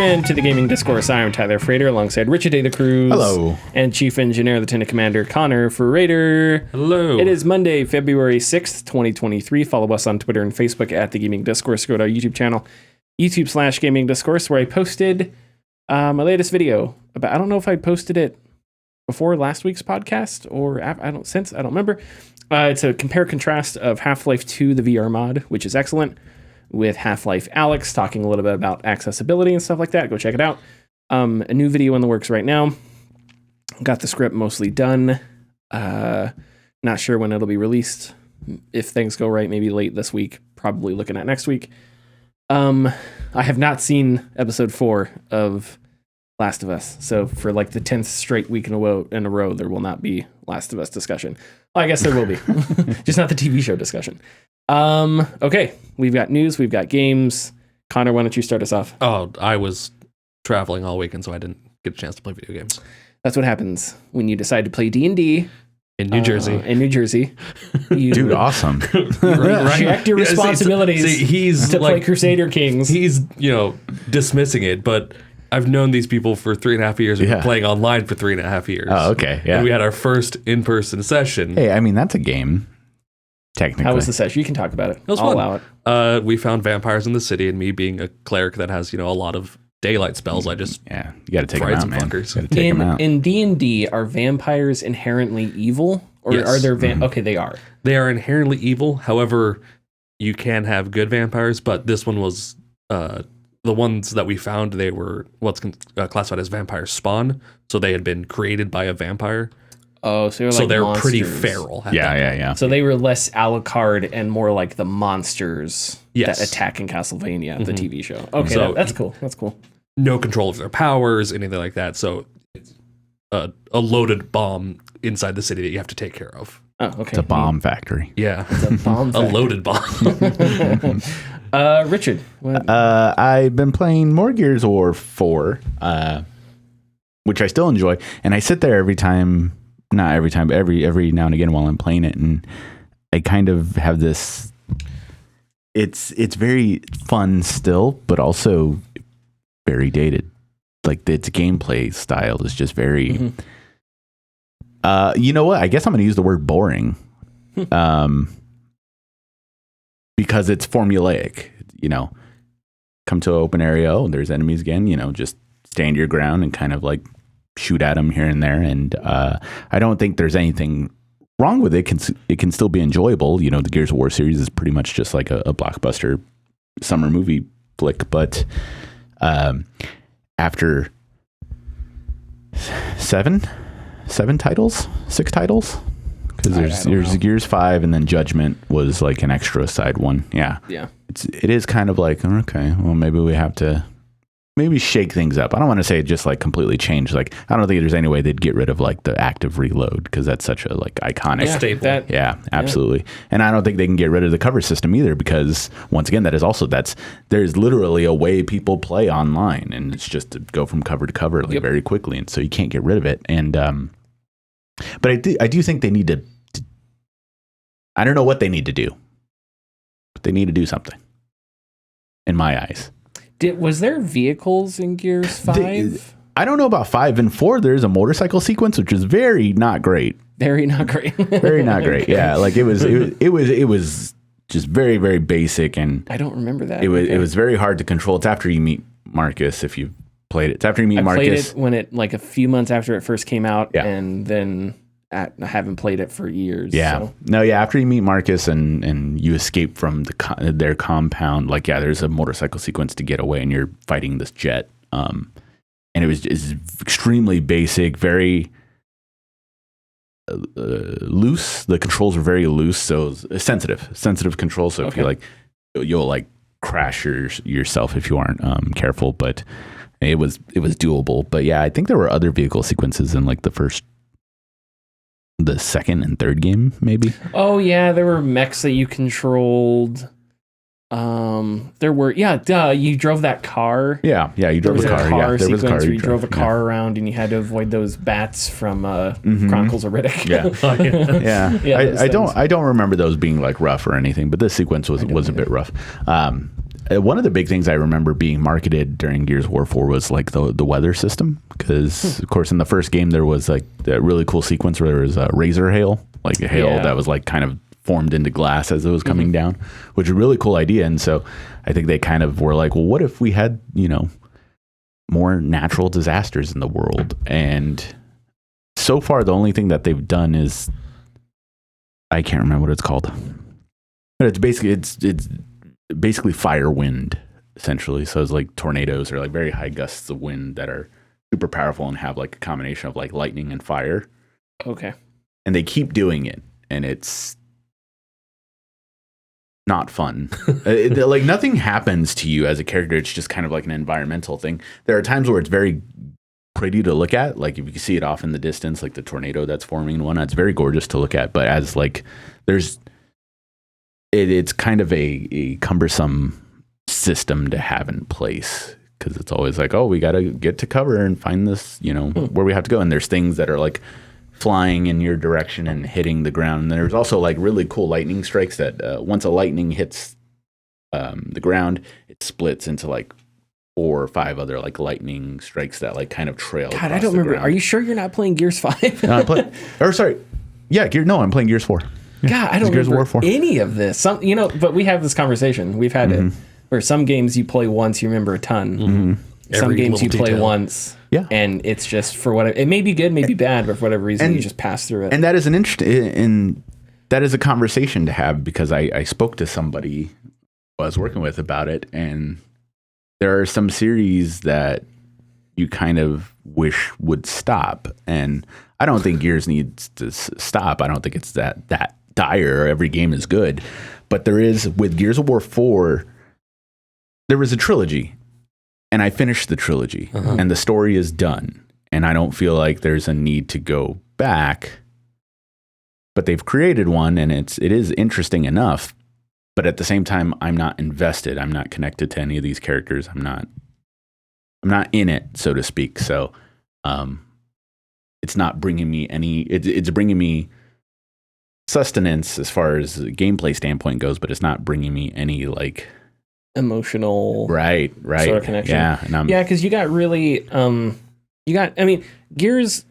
Welcome to the Gaming Discourse. I'm Tyler Frater alongside Richard A. the Cruz. Hello. And Chief Engineer Lieutenant Commander Connor Ferrater. Hello. It is Monday, February 6th, 2023. Follow us on Twitter and Facebook at the Gaming Discourse. Go to our YouTube channel, YouTube/Gaming Discourse, where I posted my latest video. I don't know if I posted it before last week's podcast or I don't remember. It's a compare contrast of Half-Life 2, the VR mod, which is excellent, with Half-Life Alyx, talking a little bit about accessibility and stuff like that. Go check it out. A new video in the works right now. Got the script mostly done. Not sure when it'll be released. If things go right, maybe late this week. Probably looking at next week. I have not seen episode 4 of Last of Us. So for like the 10th straight week in a row, there will not be Last of Us discussion. Well, I guess there will be. Just not the TV show discussion. Okay, we've got news, we've got games. Connor, why don't you start us off? Oh, I was traveling all weekend, so I didn't get a chance to play video games. That's what happens when you decide to play D&D. In New Jersey. You Dude, awesome. reject your responsibilities he's to like, play Crusader Kings. He's, dismissing it, but I've known these people for 3.5 years. We've been playing online for 3.5 years. Oh, okay. Yeah. And we had our first in-person session. Hey, I mean, that's a game. Technically. How was the session? You can talk about it. I'll fun. Allow it. We found vampires in the city, and me being a cleric that has, a lot of daylight spells, I just you got to take them fried out, some man. fuckers. Gotta take 'em out. In D&D, are vampires inherently evil? Or Yes. are there... Okay, they are. They are inherently evil. However, you can have good vampires, but this one was... the ones that we found, they were what's classified as vampire spawn. So they had been created by a vampire. Oh, so they're like pretty monsters. feral. Yeah. So they were less Alucard and more like the monsters Yes. that attack in Castlevania, the TV show. Okay, So- that's cool. That's cool. No control of their powers, anything like that. So it's a loaded bomb inside the city that you have to take care of. Oh, okay. It's a bomb factory. Yeah. It's a bomb. A loaded bomb. Richard. What? I've been playing more Gears of War 4, which I still enjoy. And I sit there every now and again while I'm playing it. And I kind of have this, it's very fun still, but also very dated. Like its gameplay style is just very, you know what? I guess I'm going to use the word boring. Because it's formulaic, come to an open area, there's enemies again, just stand your ground and kind of like shoot at them here and there. And I don't think there's anything wrong with it. It can still be enjoyable. The Gears of War series is pretty much just like a blockbuster summer movie flick. But after six titles, because there's Gears 5 and then Judgment was like an extra side one. Yeah. It is kind of like, okay, well, maybe we have to shake things up. I don't want to say it just like completely changed. Like, I don't think there's any way they'd get rid of like the active reload, because that's such a like iconic staple. Yeah, absolutely. Yeah. And I don't think they can get rid of the cover system either, because once again, there's literally a way people play online, and it's just to go from cover to cover like very quickly. And so you can't get rid of it. And, but I do think they need to, I don't know what they need to do, but they need to do something, in my eyes. Was there vehicles in Gears 5? I don't know about 5 and 4. There's a motorcycle sequence, which is very not great. Very not great. Very not great. Okay. Yeah, like it was just very, very basic, and I don't remember that. It was very hard to control. It's after you meet Marcus, if you played it. It's after you meet Marcus. I played it when it like a few months after it first came out, and then I haven't played it for years. Yeah. So. No, yeah. After you meet Marcus and you escape from their compound, like, there's a motorcycle sequence to get away, and you're fighting this jet. And it's extremely basic, very loose. The controls are very loose, so sensitive controls. So if you you'll like crash yourself if you aren't careful. But it was doable. But yeah, I think there were other vehicle sequences in like the second and third game, maybe. Oh yeah, there were mechs that you controlled. There were you drove that car. Yeah, you drove a car. There was a car sequence where you drove a car around, and you had to avoid those bats from Chronicles of Riddick. I don't remember those being like rough or anything, but this sequence was a bit rough. one of the big things I remember being marketed during Gears of War 4 was like the weather system, because of course in the first game there was like that really cool sequence where there was a razor hail, like a hail that was like kind of formed into glass as it was coming down, which is a really cool idea. And so I think they kind of were like, well, what if we had, you know, more natural disasters in the world? And so far the only thing that they've done is, I can't remember what it's called, but it's basically fire wind essentially. So it's like tornadoes or like very high gusts of wind that are super powerful and have like a combination of like lightning and fire. Okay. And they keep doing it, and it's not fun. Like nothing happens to you as a character. It's just kind of like an environmental thing. There are times where it's very pretty to look at, like if you can see it off in the distance, like the tornado that's forming and whatnot, it's very gorgeous to look at. But as like it's kind of a cumbersome system to have in place, because it's always like, oh, we got to get to cover and find this, you know, where we have to go. And there's things that are like flying in your direction and hitting the ground. And there's also like really cool lightning strikes that once a lightning hits the ground, it splits into like 4 or 5 other like lightning strikes that like kind of trail. God, I don't remember. Are you sure you're not playing Gears 5? No, I'm playing Gears 4. Yeah. God, I don't remember any of this. Some, you know, but we have this conversation. We've had it where some games you play once, you remember a ton. Some games you play once, and it's just for whatever. It may be good, may be bad, but for whatever reason, you just pass through it. And that is an interesting, that is a conversation to have, because I spoke to somebody I was working with about it, and there are some series that you kind of wish would stop, and I don't think Gears needs to stop. I don't think it's that dire. Every game is good, but there is, with Gears of War 4, there was a trilogy. And I finished the trilogy, and the story is done. And I don't feel like there's a need to go back. But they've created one, and it is interesting enough. But at the same time, I'm not invested. I'm not connected to any of these characters. I'm not in it, so to speak. So, it's not bringing me any. It's bringing me sustenance as far as the gameplay standpoint goes, but it's not bringing me any like emotional right sort of connection. Yeah, because you got really Gears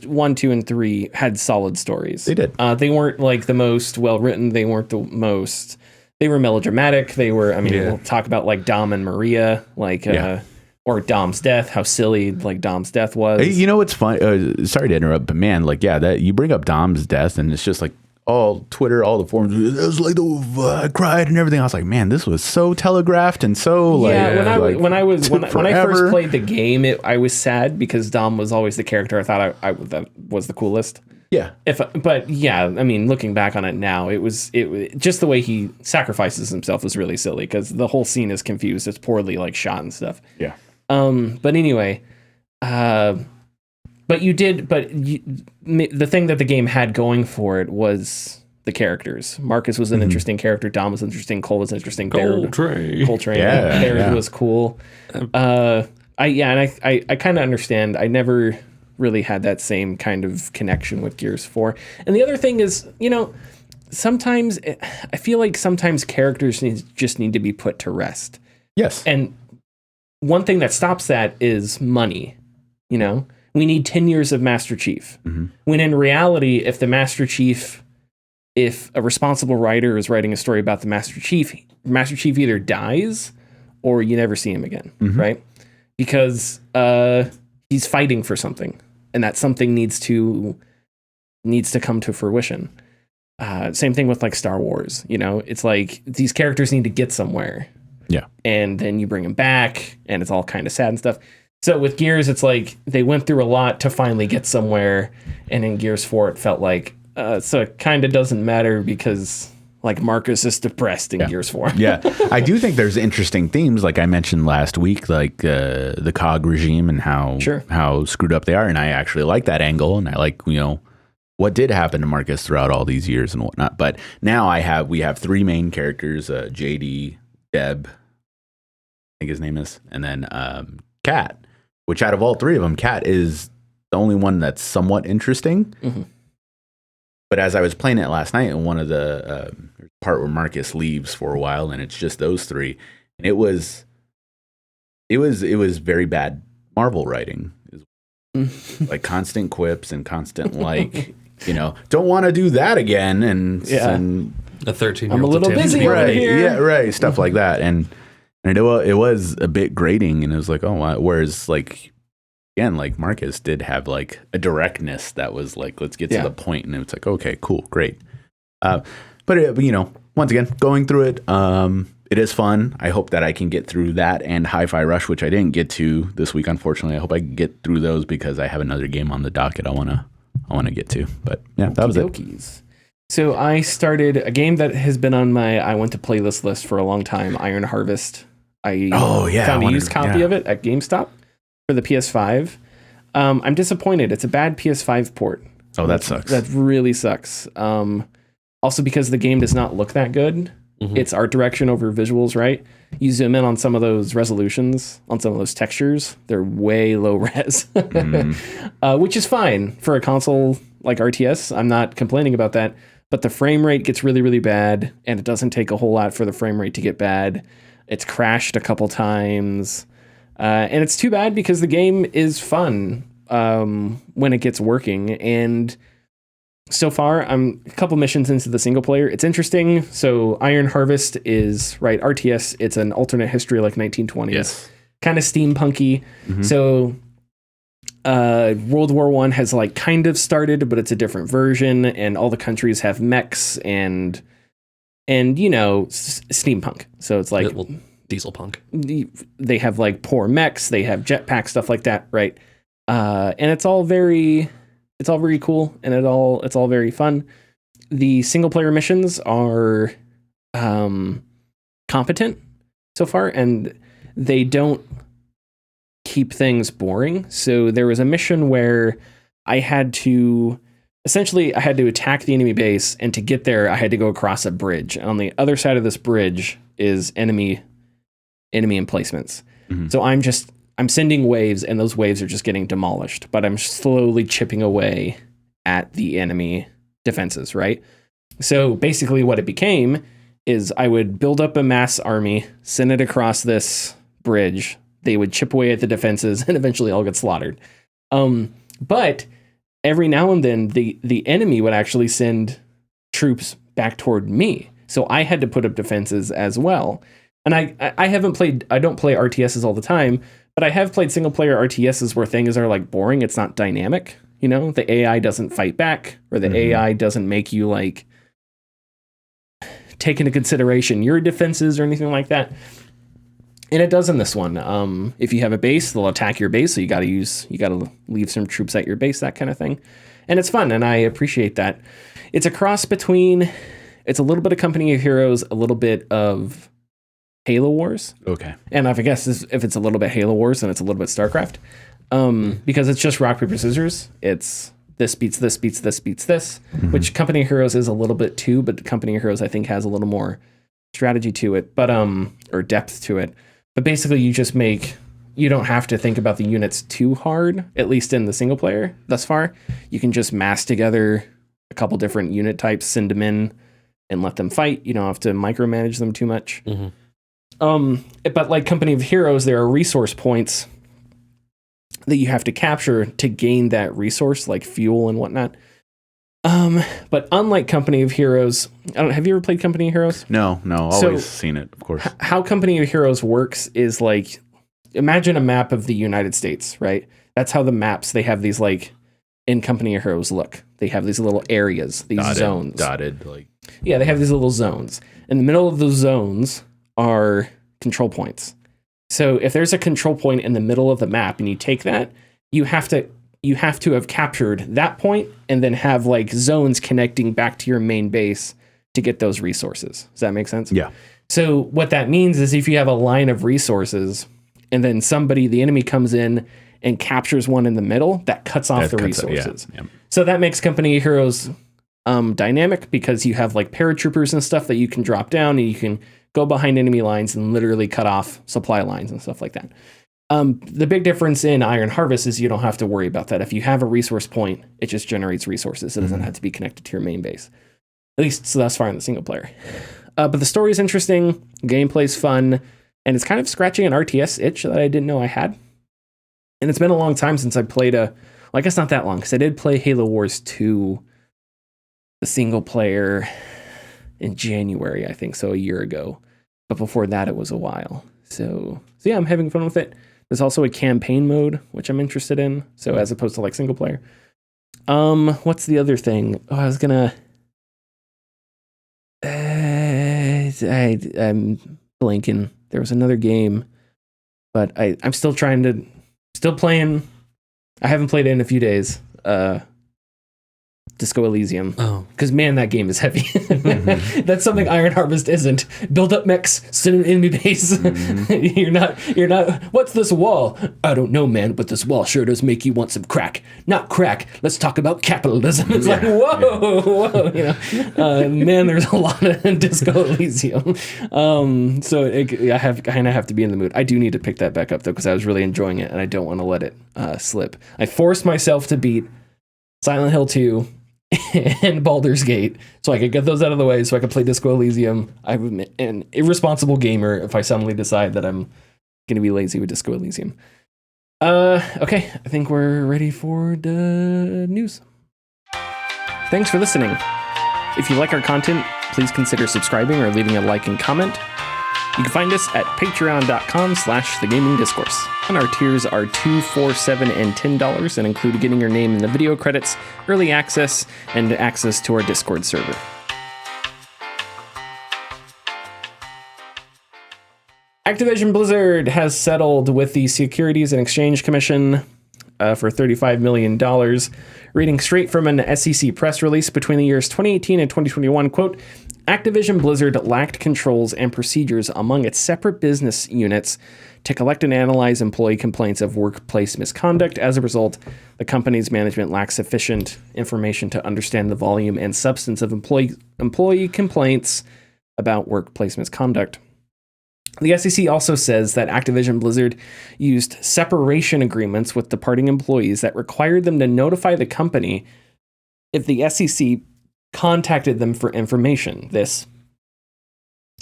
1, 2, and 3 had solid stories. They did. They weren't like the most well written. They weren't the most. They were melodramatic. They were. We'll talk about like Dom and Maria, or Dom's death. How silly like Dom's death was. You know what's fun? Sorry to interrupt, but man, like that you bring up Dom's death, and it's just like all Twitter, all the forums. It was like I cried and everything. I was like, man, this was so telegraphed and so when I first played the game, I was sad because Dom was always the character I thought that was the coolest. Yeah. Looking back on it now, it was just the way he sacrifices himself was really silly, because the whole scene is confused. It's poorly like shot and stuff. Yeah. But anyway, the thing that the game had going for it was the characers. Marcus was an interesting character. Dom was interesting. Cole was interesting. Coltrane. Baird was cool. I kind of understand. I never really had that same kind of connection with Gears 4. And the other thing is, sometimes I feel like sometimes characters just need to be put to rest. Yes. And one thing that stops that is money. We need 10 years of Master Chief. When in reality, if a responsible writer is writing a story about the Master Chief either dies or you never see him again, right? Because he's fighting for something, and that something needs to come to fruition. Same thing with like Star Wars. It's like these characters need to get somewhere. Yeah. And then you bring them back, and it's all kind of sad and stuff. So with Gears, it's like they went through a lot to finally get somewhere, and in Gears 4, it felt like so it kind of doesn't matter because like Marcus is depressed in Gears 4. Yeah, I do think there's interesting themes, like I mentioned last week, like the COG regime and how screwed up they are, and I actually like that angle, and I like what did happen to Marcus throughout all these years and whatnot. But now we have 3 main characters: JD, Deb, I think his name is, and then Kat. Which out of all 3 of them, Kat is the only one that's somewhat interesting. But as I was playing it last night, and one of the part where Marcus leaves for a while, and it's just those 3, It was very bad Marvel writing, like constant quips and constant like, don't want to do that again, and a 13-year-old. I'm a little busy over right, here. yeah, right, stuff like that, and it was a bit grating, and it was like, oh, wow. Whereas like again, like Marcus did have like a directness that was like, let's get to the point, and it's like, okay, cool, great. But once again, going through it, it is fun. I hope that I can get through that and Hi-Fi Rush, which I didn't get to this week, unfortunately. I hope I can get through those because I have another game on the docket I wanna get to. But yeah, that was it. So I started a game that has been on my I want to play this list for a long time, Iron Harvest. I found a used copy of it at GameStop for the PS5. I'm disappointed. It's a bad PS5 port. Oh, that sucks. That really sucks. Also because the game does not look that good. Mm-hmm. It's art direction over visuals, right? You zoom in on some of those resolutions, on some of those textures, they're way low res, which is fine for a console like RTS. I'm not complaining about that, but the frame rate gets really, really bad, and it doesn't take a whole lot for the frame rate to get bad. It's crashed a couple times, and it's too bad because the game is fun when it gets working, and so far, I'm a couple missions into the single player. It's interesting. So Iron Harvest is, right, RTS. It's an alternate history like 1920s. Yes. Kind of steampunky. Mm-hmm. So World War I has like kind of started, but it's a different version. And all the countries have mechs and steampunk. So it's like... diesel punk. They have like poor mechs. They have jetpacks, stuff like that, right? And it's all very cool, and it's all very fun. The single player missions are competent so far, and they don't keep things boring. So there was a mission where I had to attack the enemy base, and to get there, I had to go across a bridge. And on the other side of this bridge is enemy emplacements. Mm-hmm. So I'm sending waves, and those waves are just getting demolished, but I'm slowly chipping away at the enemy defenses, right? So basically what it became is I would build up a mass army, send it across this bridge, they would chip away at the defenses, and eventually I'll get slaughtered. But every now and then the enemy would actually send troops back toward me. So I had to put up defenses as well. And I don't play RTSs all the time, but I have played single player RTSs where things are like boring. It's not dynamic. The AI doesn't fight back, or the AI doesn't make you like take into consideration your defenses or anything like that. And it does in this one. If you have a base, they'll attack your base. So you got to leave some troops at your base, that kind of thing. And it's fun. And I appreciate that. It's a cross between, it's a little bit of Company of Heroes, a little bit of Halo Wars. Okay. And I guess if it's a little bit Halo Wars, then it's a little bit StarCraft. Because it's just rock, paper, scissors. It's this beats this, beats this, beats this, which Company of Heroes is a little bit too, but Company of Heroes, I think, has a little more strategy to it, but or depth to it. But basically, you don't have to think about the units too hard, at least in the single player thus far. You can just mass together a couple different unit types, send them in, and let them fight. You don't have to micromanage them too much. Mm-hmm. But like Company of Heroes, there are resource points that you have to capture to gain that resource, like fuel and whatnot. But unlike Company of Heroes, have you ever played Company of Heroes? No, always seen it, of course. How Company of Heroes works is like, imagine a map of the United States, right? That's how the maps, they have these like, in Company of Heroes look. They have these little areas, these zones. Dotted, like. Yeah, they have these little zones. In the middle of those zones are control points. So if there's a control point in the middle of the map and you take that, you have to have captured that point and then have like zones connecting back to your main base to get those resources. Does that make sense? Yeah. So what that means is if you have a line of resources and then the enemy comes in and captures one in the middle, that cuts off the resources. Yeah. So that makes Company of Heroes dynamic because you have like paratroopers and stuff that you can drop down and you can go behind enemy lines and literally cut off supply lines and stuff like that. The big difference in Iron Harvest is you don't have to worry about that. If you have a resource point, it just generates resources. It doesn't have to be connected to your main base. At least so thus far in the single player. But the story is interesting, gameplay's fun, and it's kind of scratching an RTS itch that I didn't know I had. And it's been a long time since I played I guess not that long, because I did play Halo Wars 2, the single player, in January, I think, so a year ago. But before that, it was a while. So yeah, I'm having fun with it. There's also a campaign mode, which I'm interested in. So as opposed to like single player. What's the other thing? Oh, I was gonna. I'm blanking. There was another game, but I'm still playing. I haven't played it in a few days. Disco Elysium. Oh, because man, that game is heavy. That's something Iron Harvest isn't. Build up mechs, sit in an enemy base. You're not. What's this wall? I don't know, man, but this wall sure does make you want some crack. Not crack. Let's talk about capitalism. It's like whoa. Man, there's a lot of Disco Elysium. So I kind of have to be in the mood. I do need to pick that back up though, because I was really enjoying it, and I don't want to let it slip. I forced myself to beat Silent Hill 2 and Baldur's Gate, so I could get those out of the way, so I could play Disco Elysium. I'm an irresponsible gamer if I suddenly decide that I'm going to be lazy with Disco Elysium. Okay, I think we're ready for the news. Thanks for listening. If you like our content, please consider subscribing or leaving a like and comment. You can find us at patreon.com/thegamingdiscourse. And our tiers are $2, $4, $7, and $10 and include getting your name in the video credits, early access, and access to our Discord server. Activision-Blizzard has settled with the Securities and Exchange Commission for $35 million. Reading straight from an SEC press release, between the years 2018 and 2021, quote, Activision-Blizzard lacked controls and procedures among its separate business units to collect and analyze employee complaints of workplace misconduct. As a result, the company's management lacks sufficient information to understand the volume and substance of employee complaints about workplace misconduct. The SEC also says that Activision-Blizzard used separation agreements with departing employees that required them to notify the company if the SEC contacted them for information. This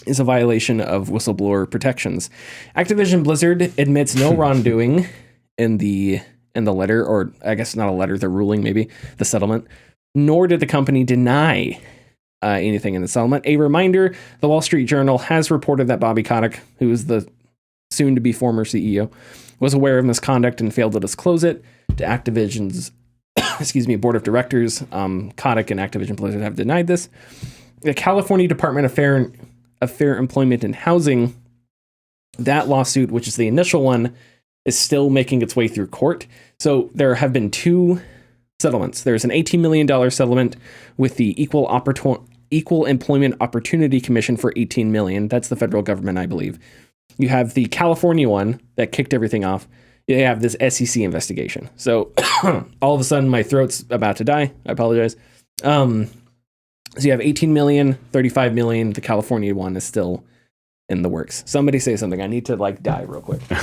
is a violation of whistleblower protections. Activision-Blizzard admits no wrongdoing in the letter, or I guess not a letter, the ruling maybe, the settlement, nor did the company deny anything in the settlement. A reminder, the Wall Street Journal has reported that Bobby Kotick, who is the soon-to-be former CEO, was aware of misconduct and failed to disclose it to Activision's board of directors. Kotick and Activision-Blizzard have denied this. The California Department of Fair Employment and Housing, that lawsuit, which is the initial one, is still making its way through court. So there have been two settlements. There's an $18 million settlement with the Equal Employment Opportunity Commission for $18 million. That's the federal government, I believe. You have the California one that kicked everything off. You have this SEC investigation. So all of a sudden my throat's about to die. I apologize. So you have 18 million, 35 million. The California one is still in the works. Somebody say something. I need to die real quick. Yeah,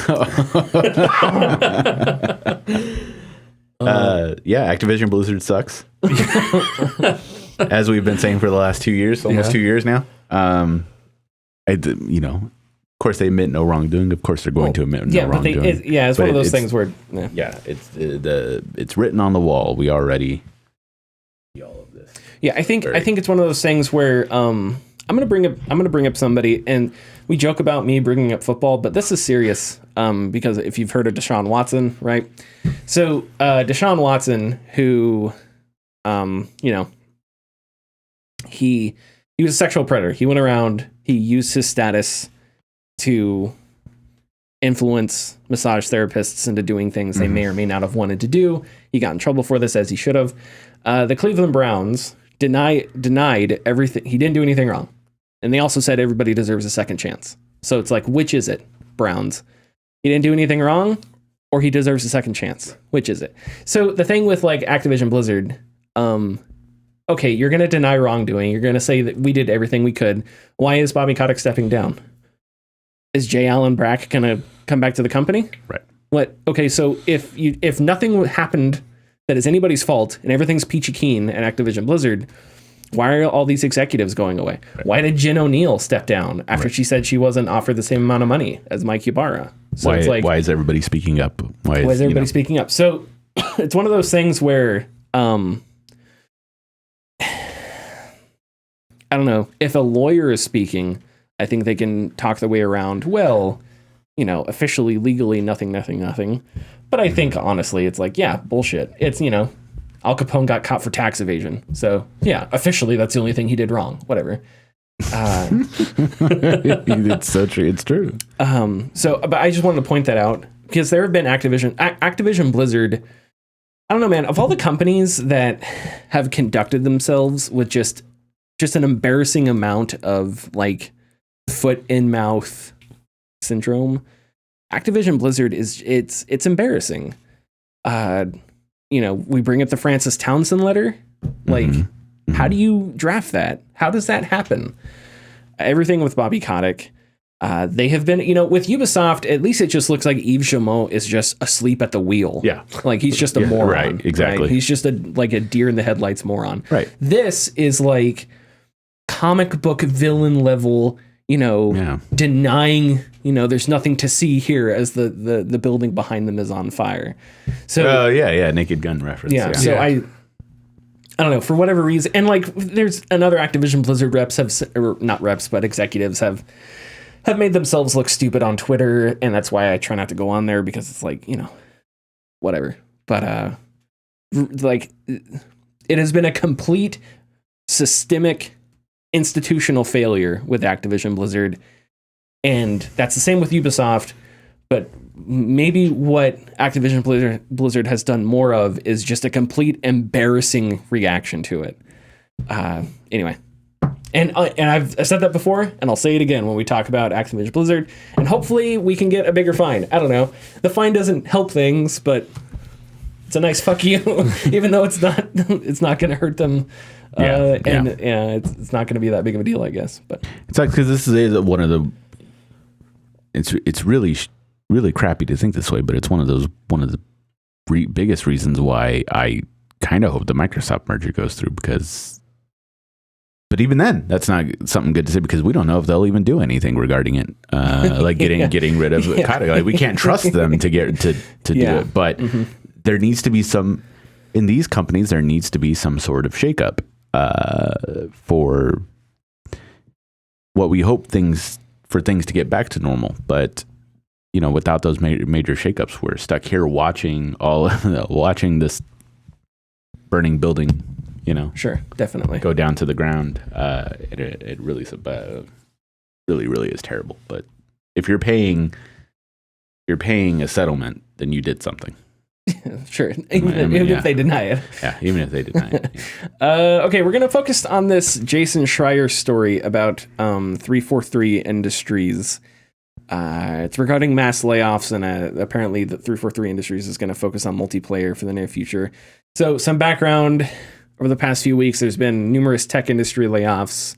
Activision Blizzard sucks. As we've been saying for the last 2 years, almost 2 years now. Of course they admit no wrongdoing. Of course they're going to admit no wrongdoing. It's one of those things where it's written on the wall. We already see all of this. Yeah, I think it's one of those things where I'm gonna bring up somebody, and we joke about me bringing up football, but this is serious because if you've heard of Deshaun Watson, right? So Deshaun Watson, who he was a sexual predator. He went around. He used his status to influence massage therapists into doing things they may or may not have wanted to do. He got in trouble for this, as he should have. The Cleveland Browns denied everything. He didn't do anything wrong. And they also said everybody deserves a second chance. So it's like, which is it, Browns? He didn't do anything wrong, or he deserves a second chance? Which is it? So the thing with Activision Blizzard, okay, you're going to deny wrongdoing. You're going to say that we did everything we could. Why is Bobby Kotick stepping down? Is J. Allen Brack going to come back to the company? Right. What? Okay, so if nothing happened that is anybody's fault and everything's peachy keen at Activision Blizzard, Why are all these executives going away? Right. Why did Jen O'Neill step down after she said she wasn't offered the same amount of money as Mike Ybarra? So it's like, why is everybody speaking up? Why is everybody speaking up? So it's one of those things where I don't know, if a lawyer is speaking, I think they can talk their way around, well, officially, legally, nothing. But I think, honestly, it's like, yeah, bullshit. It's, Al Capone got caught for tax evasion. So, yeah, officially, that's the only thing he did wrong. Whatever. It's so true. It's true. But I just wanted to point that out because there have been Activision-Blizzard. I don't know, man. Of all the companies that have conducted themselves with just an embarrassing amount of like foot in mouth syndrome, Activision-Blizzard it's embarrassing. We bring up the Francis Townsend letter. Like, how do you draft that? How does that happen? Everything with Bobby Kotick. They have been, with Ubisoft, at least it just looks like Yves Guillemot is just asleep at the wheel. Yeah. Like he's just a moron. Right, exactly. Right? He's just a deer in the headlights moron. Right. This is like comic book villain level, denying, there's nothing to see here as the building behind them is on fire. So Naked Gun reference. Yeah. So I don't know, for whatever reason, and like there's another Activision Blizzard executives have made themselves look stupid on Twitter, and that's why I try not to go on there because it's like, whatever. But like it has been a complete systemic institutional failure with Activision Blizzard, and that's the same with Ubisoft. But maybe what Activision Blizzard has done more of is just a complete embarrassing reaction to it. Anyway, and I've said that before, and I'll say it again when we talk about Activision Blizzard, and hopefully we can get a bigger fine. I don't know. The fine doesn't help things, but it's a nice fuck you, even though it's not going to hurt them. It's not going to be that big of a deal, I guess. But it's like, because this is one of the. It's really crappy to think this way, but it's one of the biggest reasons why I kind of hope the Microsoft merger goes through, because. But even then, that's not something good to say, because we don't know if they'll even do anything regarding it, like getting rid of Kotick. Like, we can't trust them to do it. But there needs to be some in these companies. There needs to be some sort of shakeup for what we hope things to get back to normal. But without those major shakeups, we're stuck here watching this burning building. Sure, definitely go down to the ground. It really is terrible. But if you're paying a settlement, then you did something. Sure, even if they deny it. Yeah, even if they deny it. Okay, we're gonna focus on this Jason Schreier story about 343 Industries. It's regarding mass layoffs, and apparently the 343 Industries is going to focus on multiplayer for the near future. So some background. Over the past few weeks, there's been numerous tech industry layoffs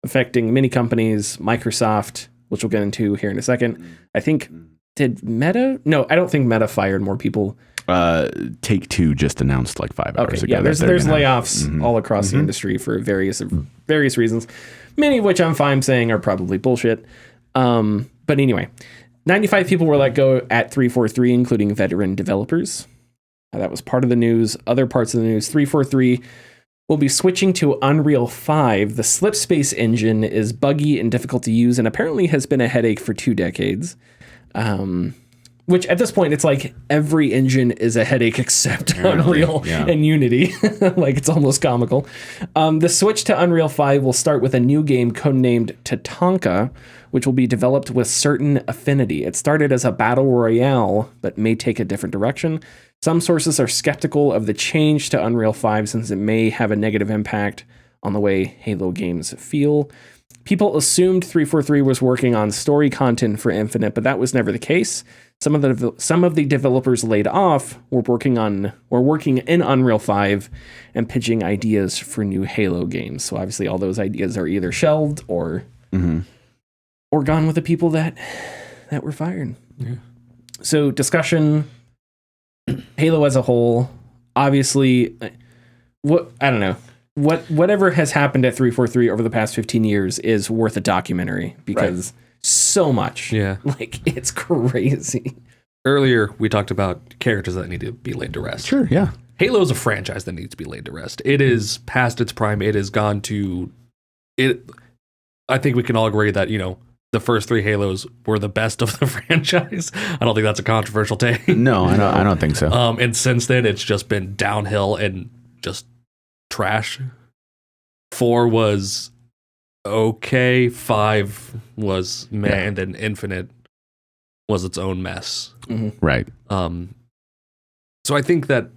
affecting many companies. Microsoft, which we'll get into here in a second. I think, did Meta? No, I don't think Meta fired more people. Take-Two just announced like 5 hours ago. Yeah, there's layoffs all across the industry for various reasons, many of which I'm fine saying are probably bullshit. But anyway, 95 people were let go at 343, including veteran developers. That was part of the news. Other parts of the news, 343 will be switching to Unreal 5. The Slipspace engine is buggy and difficult to use, and apparently has been a headache for 2 decades. Which at this point, it's like every engine is a headache except Unreal and Unity. Like, it's almost comical. The switch to Unreal 5 will start with a new game codenamed Tatanka, which will be developed with certain affinity. It started as a battle royale, but may take a different direction. Some sources are skeptical of the change to Unreal 5 since it may have a negative impact on the way Halo games feel. People assumed 343 was working on story content for Infinite, but that was never the case. Some of the developers laid off were working in Unreal 5 and pitching ideas for new Halo games. So obviously all those ideas are either shelved or gone with the people that were fired. Yeah. So discussion, Halo as a whole, obviously, I don't know. whatever has happened at 343 over the past 15 years is worth a documentary because so much. Yeah. Like, it's crazy. Earlier, we talked about characters that need to be laid to rest. Sure, yeah. Halo is a franchise that needs to be laid to rest. It is past its prime. It has gone to it. I think we can all agree that, the first 3 Halos were the best of the franchise. I don't think that's a controversial take. No, I don't think so. And since then, it's just been downhill and just trash. 4 was okay. 5 was meh, and then Infinite was its own mess. Mm-hmm. Right. So I think that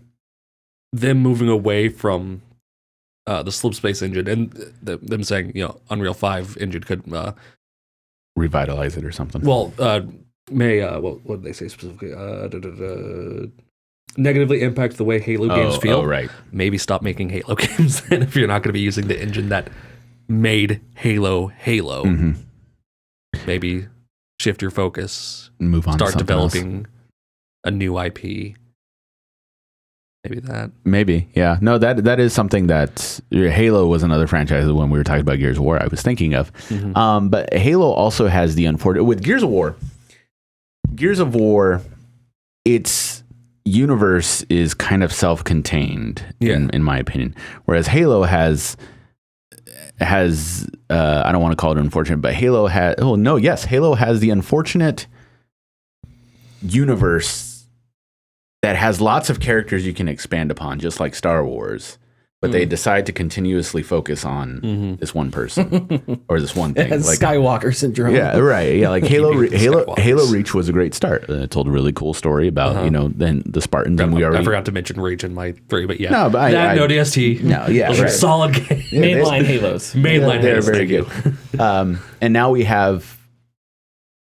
them moving away from the Slipspace engine and them saying, Unreal 5 engine could Revitalize it or something. Well, what did they say specifically? Negatively impact the way Halo games feel. Oh, right. Maybe stop making Halo games then if you're not going to be using the engine that made Halo. Mm-hmm. Maybe shift your focus. Move on. Start to developing a new IP. Maybe that. Maybe, yeah. No, that is something that Halo was another franchise that when we were talking about Gears of War I was thinking of. Mm-hmm. But Halo also has the unfortunate with Gears of War, its universe is kind of self-contained in my opinion. Whereas Halo has I don't want to call it unfortunate, but Halo has the unfortunate universe that has lots of characters you can expand upon, just like Star Wars. But they decide to continuously focus on this one person or this one thing. Like Skywalker syndrome. Yeah, right. Yeah, like Halo Reach was a great start. It told a really cool story about then the Spartans. And I forgot to mention Reach in my 3, but yeah. No, but no DST. No, yeah, those are solid games. Mainline Halos. Mainline They're Halos. very good. And now we have.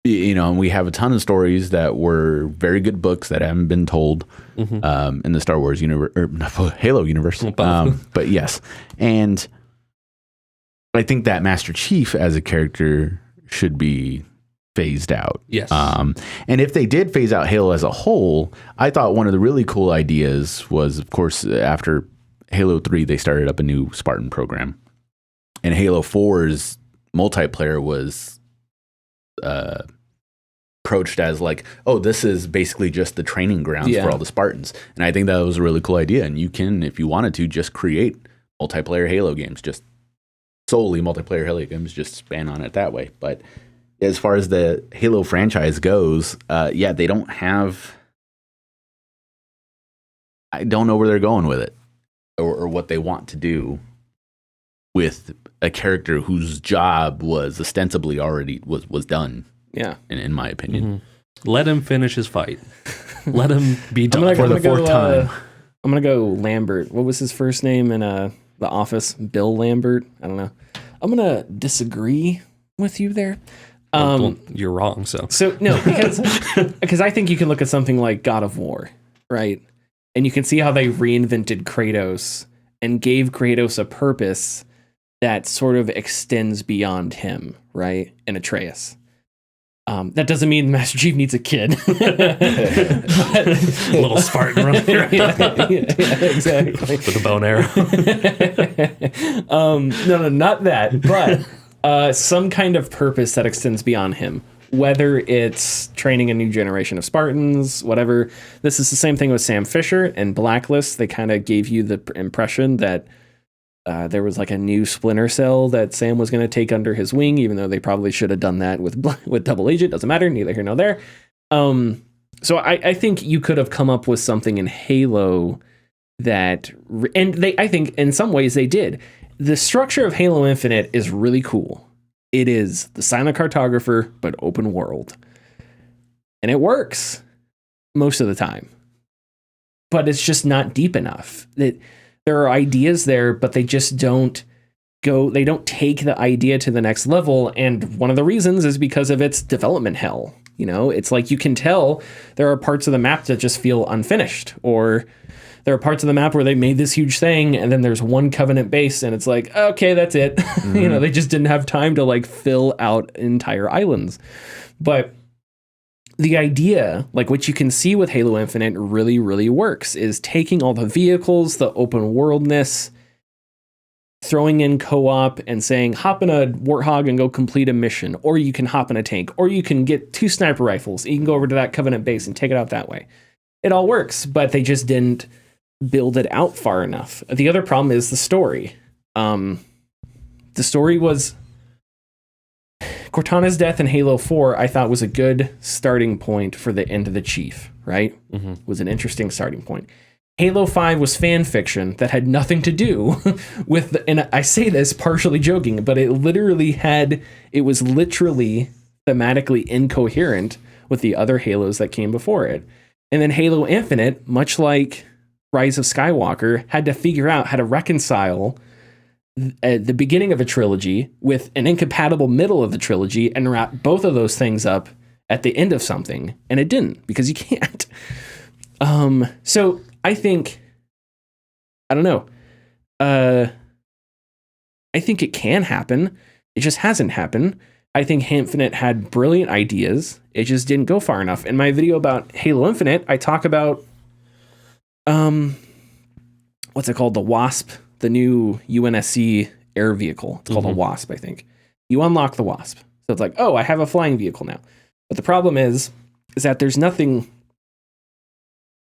We have a ton of stories that were very good books that haven't been told in the Star Wars universe or Halo universe. But yes, and I think that Master Chief as a character should be phased out. Yes. And if they did phase out Halo as a whole, I thought one of the really cool ideas was, of course, after Halo 3, they started up a new Spartan program, and Halo 4's multiplayer was approached as like, oh, this is basically just the training grounds for all the Spartans. And I think that was a really cool idea. And you can, if you wanted to, just create multiplayer Halo games, just solely multiplayer Halo games, just span on it that way. But as far as the Halo franchise goes, they don't have, I don't know where they're going with it or what they want to do with a character whose job was ostensibly already was done. Yeah, in my opinion. Mm-hmm. Let him finish his fight. Let him be done for the fourth time. I'm gonna go Lambert. What was his first name in The Office? Bill Lambert. I don't know. I'm gonna disagree with you there. You're wrong. So no, because I think you can look at something like God of War, right? And you can see how they reinvented Kratos and gave Kratos a purpose that sort of extends beyond him, right? And Atreus. That doesn't mean Master Chief needs a kid. Little Spartan running around. Yeah, exactly. With a bow and arrow. No, not that. But some kind of purpose that extends beyond him. Whether it's training a new generation of Spartans, whatever. This is the same thing with Sam Fisher and Blacklist. They kind of gave you the impression that there was like a new Splinter Cell that Sam was going to take under his wing, even though they probably should have done that with Double Agent. Doesn't matter, neither here nor there. So I think you could have come up with something in Halo that, and I think in some ways they did. The structure of Halo Infinite is really cool. It is the Silent Cartographer, but open world. And it works most of the time. But it's just not deep enough. There are ideas there, but they just don't take the idea to the next level. And one of the reasons is because of its development hell. It's like you can tell there are parts of the map that just feel unfinished, or there are parts of the map where they made this huge thing and then there's one Covenant base and it's like, okay, that's it. Mm-hmm. They just didn't have time to like fill out entire islands. But the idea, like what you can see with Halo Infinite really, really works, is taking all the vehicles, the open worldness, throwing in co-op and saying hop in a warthog and go complete a mission, or you can hop in a tank, or you can get 2 sniper rifles. You can go over to that Covenant base and take it out that way. It all works, but they just didn't build it out far enough. The other problem is the story. The story was Cortana's death in Halo 4, I thought was a good starting point for the end of the Chief, right? Mm-hmm. Was an interesting starting point. Halo 5 was fan fiction that had nothing to do with, and I say this partially joking, but it was literally thematically incoherent with the other Halos that came before it. And then Halo Infinite, much like Rise of Skywalker, had to figure out how to reconcile the beginning of a trilogy with an incompatible middle of the trilogy and wrap both of those things up at the end of something. And it didn't, because you can't. So I think, I don't know. I think it can happen. It just hasn't happened. I think Infinite had brilliant ideas. It just didn't go far enough. In my video about Halo Infinite, I talk about, what's it called? The Wasp, the new UNSC air vehicle. It's called a Wasp, I think. You unlock the Wasp. So it's like, oh, I have a flying vehicle now. But the problem is that there's nothing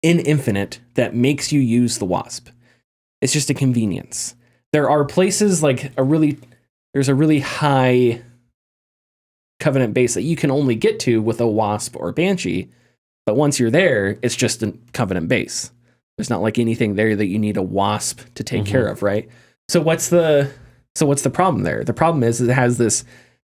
in Infinite that makes you use the Wasp. It's just a convenience. There are places like there's a really high Covenant base that you can only get to with a Wasp or Banshee. But once you're there, it's just a Covenant base. There's not like anything there that you need a Wasp to take care of, right? So what's the problem there? The problem is it has this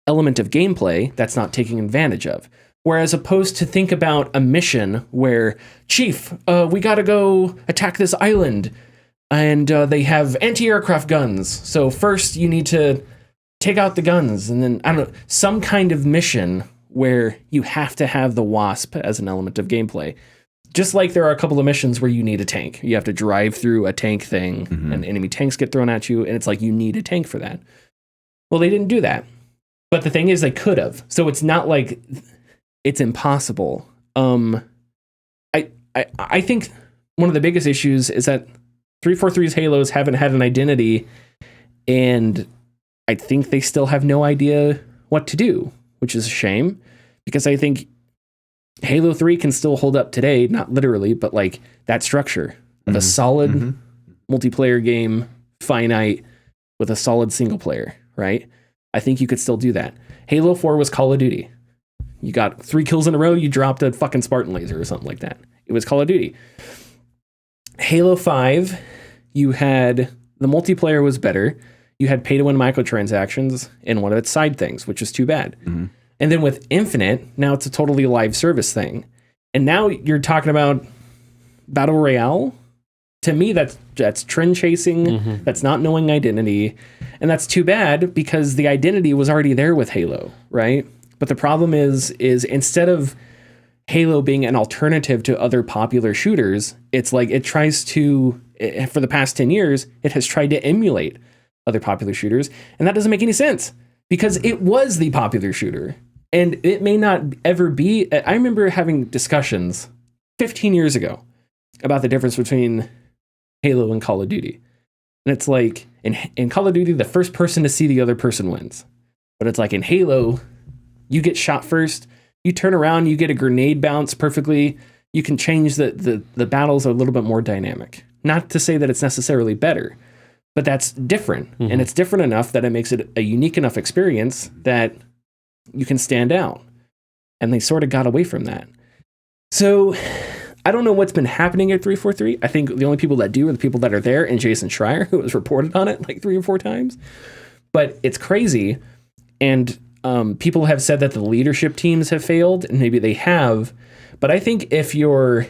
element of gameplay that's not taking advantage of. Whereas opposed to think about a mission where, Chief, we got to go attack this island, and they have anti-aircraft guns. So first you need to take out the guns, and then, I don't know, some kind of mission where you have to have the Wasp as an element of gameplay. Just like there are a couple of missions where you need a tank. You have to drive through a tank thing, and enemy tanks get thrown at you, and it's like you need a tank for that. Well, they didn't do that. But the thing is, they could have. So it's not like it's impossible. I think one of the biggest issues is that 343's Halos haven't had an identity, and I think they still have no idea what to do, which is a shame, because I think Halo 3 can still hold up today, not literally, but like that structure of a solid multiplayer game, finite, with a solid single player, right? I think you could still do that. Halo 4 was Call of Duty. You got 3 kills in a row, you dropped a fucking Spartan laser or something like that. It was Call of Duty. Halo 5, you had, the multiplayer was better. You had pay-to-win microtransactions in one of its side things, which is too bad. And then with Infinite, now it's a totally live service thing. And now you're talking about Battle Royale. To me, that's trend chasing. That's not knowing identity. And that's too bad, because the identity was already there with Halo, right? But the problem is instead of Halo being an alternative to other popular shooters, it's like it tries to, for the past 10 years, it has tried to emulate other popular shooters. And that doesn't make any sense, because it was the popular shooter. And it may not ever be. I remember having discussions 15 years ago about the difference between Halo and Call of Duty. And it's like, in Call of Duty, the first person to see the other person wins. But it's like in Halo, you get shot first, you turn around, you get a grenade bounce perfectly. You can change the battles a little bit more dynamic. Not to say that it's necessarily better, but that's different. And it's different enough that it makes it a unique enough experience that you can stand out. And they sort of got away from that. So I don't know what's been happening at 343. I think the only people that do are the people that are there, and Jason Schreier, who has reported on it like 3 or 4 times. But it's crazy. And people have said that the leadership teams have failed, and maybe they have. But I think if you're,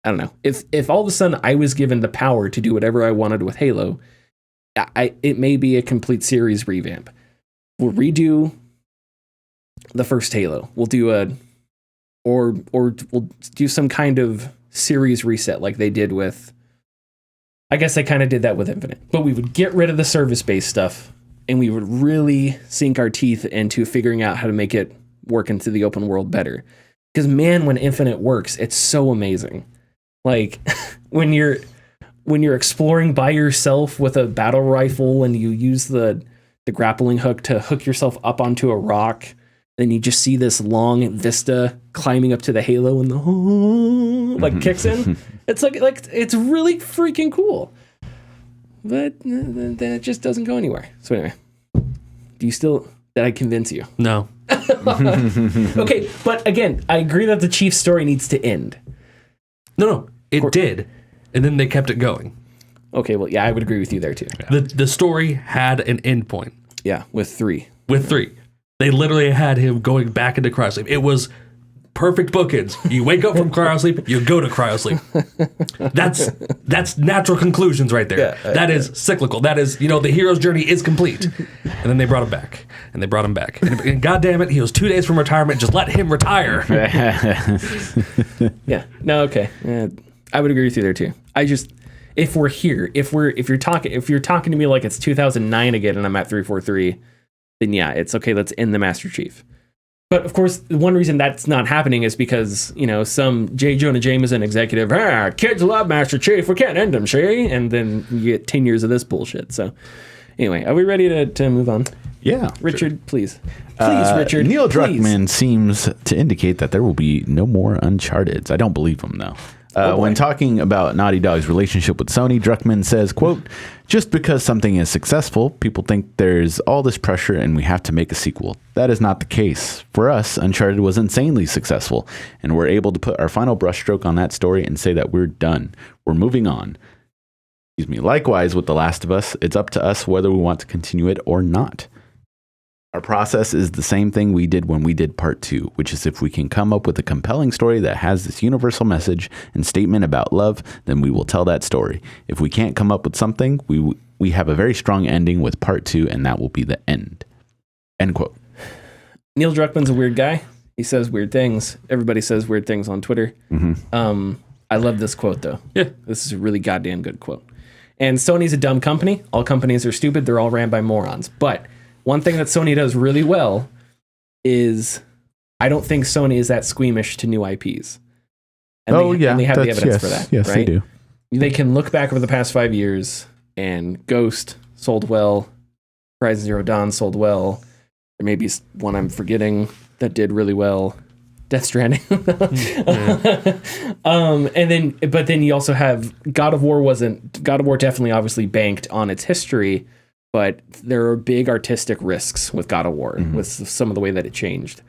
I don't know, if all of a sudden I was given the power to do whatever I wanted with Halo, it may be a complete series revamp. We'll redo the first Halo. We'll do or we'll do some kind of series reset like they did with, I guess they kind of did that with Infinite. But we would get rid of the service-based stuff, and we would really sink our teeth into figuring out how to make it work into the open world better. Because man, when Infinite works, it's so amazing. Like when you're when you're exploring by yourself with a battle rifle and you use the grappling hook to hook yourself up onto a rock, then you just see this long vista climbing up to the halo and the like kicks in. It's like it's really freaking cool. But then it just doesn't go anywhere. So anyway, did I convince you? No. Okay, but again, I agree that the Chief's story needs to end. No, it did. And then they kept it going. Okay, well, yeah, I would agree with you there too. The story had an end point. Yeah, with 3. They literally had him going back into cryosleep. It was perfect bookends. You wake up from cryosleep, you go to cryosleep. That's natural conclusions right there. Yeah, that is cyclical. That is, the hero's journey is complete. And then they brought him back. And God damn it, he was 2 days from retirement. Just let him retire. Yeah. No, okay. I would agree with you there too. If we're here, if you're talking to me like it's 2009 again and I'm at 343, then yeah, it's okay. Let's end the Master Chief. But of course, the one reason that's not happening is because, some J. Jonah Jameson executive, kids love Master Chief, we can't end him, see? And then you get 10 years of this bullshit. So anyway, are we ready to move on? Yeah. Richard, sure. Please, Richard. Neil please. Druckmann seems to indicate that there will be no more Uncharteds. I don't believe him, though. When talking about Naughty Dog's relationship with Sony, Druckmann says, quote, "Just because something is successful, people think there's all this pressure and we have to make a sequel. That is not the case. For us, Uncharted was insanely successful, and we're able to put our final brushstroke on that story and say that we're done. We're moving on. Excuse me. Likewise, with The Last of Us, it's up to us whether we want to continue it or not. Our process is the same thing we did when we did part 2, which is if we can come up with a compelling story that has this universal message and statement about love, then we will tell that story. If we can't come up with something, we have a very strong ending with part 2, and that will be the end." End quote. Neil Druckmann's a weird guy. He says weird things. Everybody says weird things on Twitter. Mm-hmm. I love this quote, though. Yeah. This is a really goddamn good quote. And Sony's a dumb company. All companies are stupid. They're all ran by morons. But one thing that Sony does really well is I don't think Sony is that squeamish to new IPs. And and they have the evidence for that. Yes, right? they do. They can look back over the past 5 years and Ghost sold well, Horizon Zero Dawn sold well. There may be one I'm forgetting that did really well. Death Stranding. But then you also have God of War definitely obviously banked on its history, but there are big artistic risks with God of War with some of the way that it changed.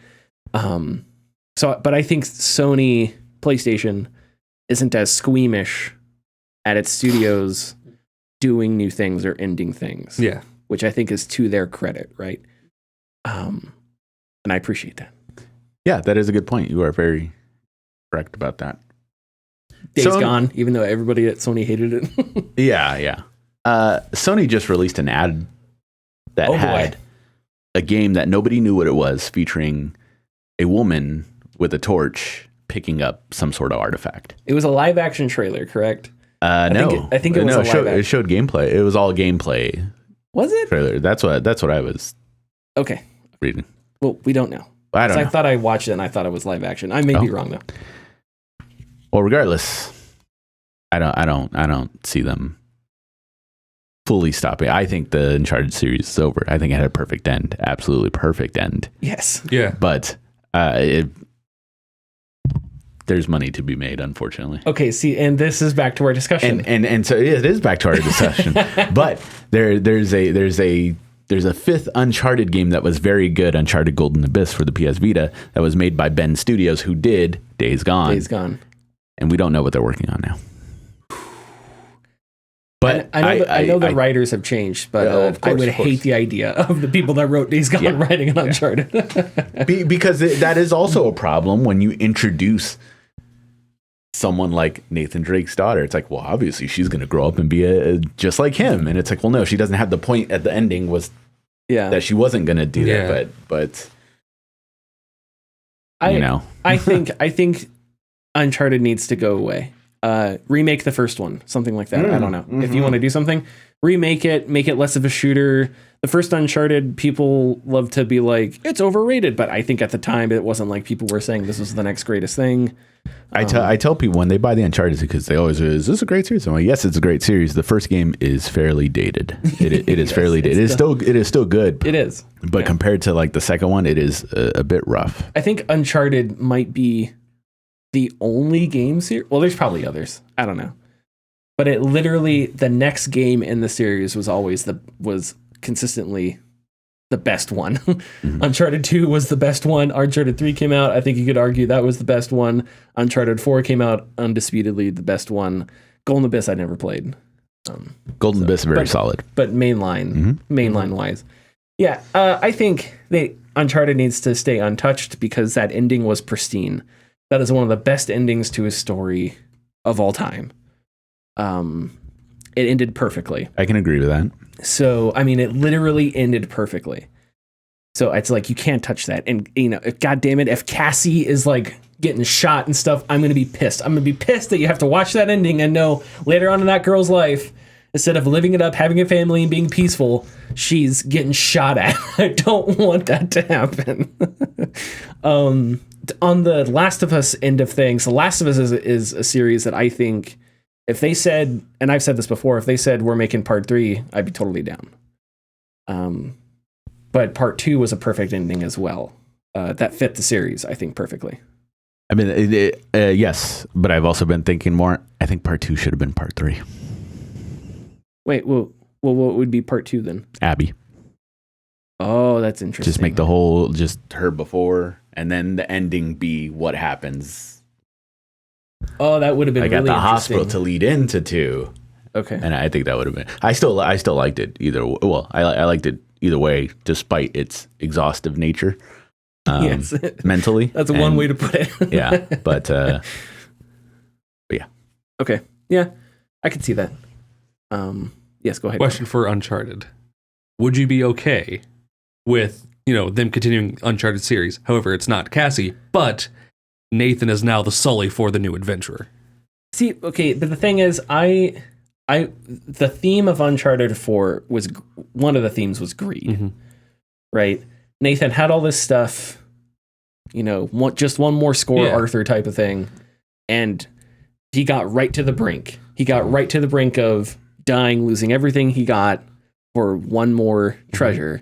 But I think Sony PlayStation isn't as squeamish at its studios doing new things or ending things. Yeah. Which I think is to their credit, right? And I appreciate that. Yeah, that is a good point. You are very correct about that. Days Gone, even though everybody at Sony hated it. Yeah. Sony just released an ad that had a game that nobody knew what it was, featuring a woman with a torch picking up some sort of artifact. It was a live action trailer, correct? No. I think it was a live action. It showed gameplay. It was all gameplay. Was it? Trailer. That's what I was reading. Well, we don't know. I don't know. I thought I watched it and I thought it was live action. I may be wrong though. Well, regardless, I don't see them fully stopping. I think the Uncharted series is over. I think it had a perfect end. Absolutely perfect end. Yes. Yeah. But there's money to be made, unfortunately. Okay, see, and this is back to our discussion. And so it is back to our discussion. But there's a fifth Uncharted game that was very good, Uncharted Golden Abyss for the PS Vita, that was made by Ben Studios, who did Days Gone. Days Gone. And we don't know what they're working on now. But I know the writers have changed, but of course, I would hate the idea of the people that wrote Days Gone writing an Uncharted. Because that is also a problem when you introduce someone like Nathan Drake's daughter. It's like, well, obviously she's going to grow up and be just like him. And it's like, well, no, she doesn't have. The point at the ending was that she wasn't going to do that. But I think Uncharted needs to go away. remake the first one, something like that. I don't know. If you want to do something, remake it, make it less of a shooter. The first Uncharted, people love to be like, it's overrated, but I think at the time it wasn't like people were saying this was the next greatest thing. I tell people when they buy the Uncharted because they always is this a great series? I'm like, yes, it's a great series. The first game is fairly dated. It is fairly dated. It is still good. It is, but compared to like the second one, it is a bit rough. I think Uncharted might be the only game series. Well, there's probably others. I don't know, but it literally the next game in the series was consistently the best one. Uncharted 2 was the best one. Uncharted 3 came out. I think you could argue that was the best one. Uncharted 4 came out, undisputedly the best one. Golden Abyss I never played. Golden Abyss very solid. But mainline wise. Yeah, I think Uncharted needs to stay untouched because that ending was pristine. That is one of the best endings to a story of all time. It ended perfectly. I can agree with that. So, I mean, it literally ended perfectly. So it's like, you can't touch that. And, you know, God damn it, if Cassie is like getting shot and stuff, I'm going to be pissed. I'm going to be pissed that you have to watch that ending and know later on in that girl's life, instead of living it up, having a family and being peaceful, she's getting shot at. I don't want that to happen. On the Last of Us end of things, The Last of Us is a series that I think, if they said, and I've said this before, if they said we're making part 3, I'd be totally down. But part 2 was a perfect ending as well. That fit the series, I think, perfectly. I mean, yes, but I've also been thinking more. I think part 2 should have been part 3. Wait, well, what would be part 2 then? Abby. Oh, that's interesting. Just make the whole, just her before, and then the ending be what happens. Oh, that would have been I got really the hospital interesting. to lead into 2. Okay. And I think that would have been. I still liked it either. Well, I liked it either way, despite its exhaustive nature. Yes. Mentally. That's one way to put it. Yeah, but yeah. Okay. Yeah, I could see that. Yes, go ahead. Question for Uncharted. Would you be okay with, them continuing Uncharted series? However, it's not Cassie, but Nathan is now the Sully for the new adventurer. See, okay, but the thing is, the theme of Uncharted 4 was, one of the themes was greed, right? Nathan had all this stuff, just one more score, Arthur type of thing, and he got right to the brink. He got right to the brink of dying, losing everything he got for one more treasure,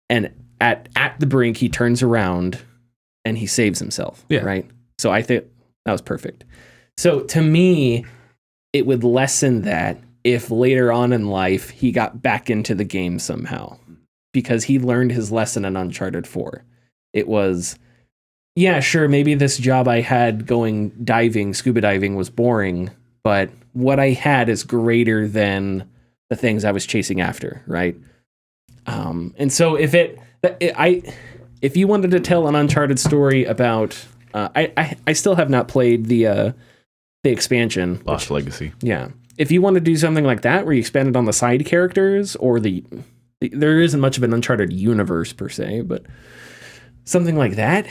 and at the brink, he turns around and he saves himself, right? So I think that was perfect. So to me, it would lessen that if later on in life he got back into the game somehow, because he learned his lesson in Uncharted 4. It was, yeah, sure, maybe this job I had going scuba diving was boring, but what I had is greater than the things I was chasing after, right? And so if you wanted to tell an Uncharted story about, I still have not played the expansion, Lost Legacy. Yeah, if you want to do something like that where you expanded on the side characters, or there isn't much of an Uncharted universe per se, but something like that,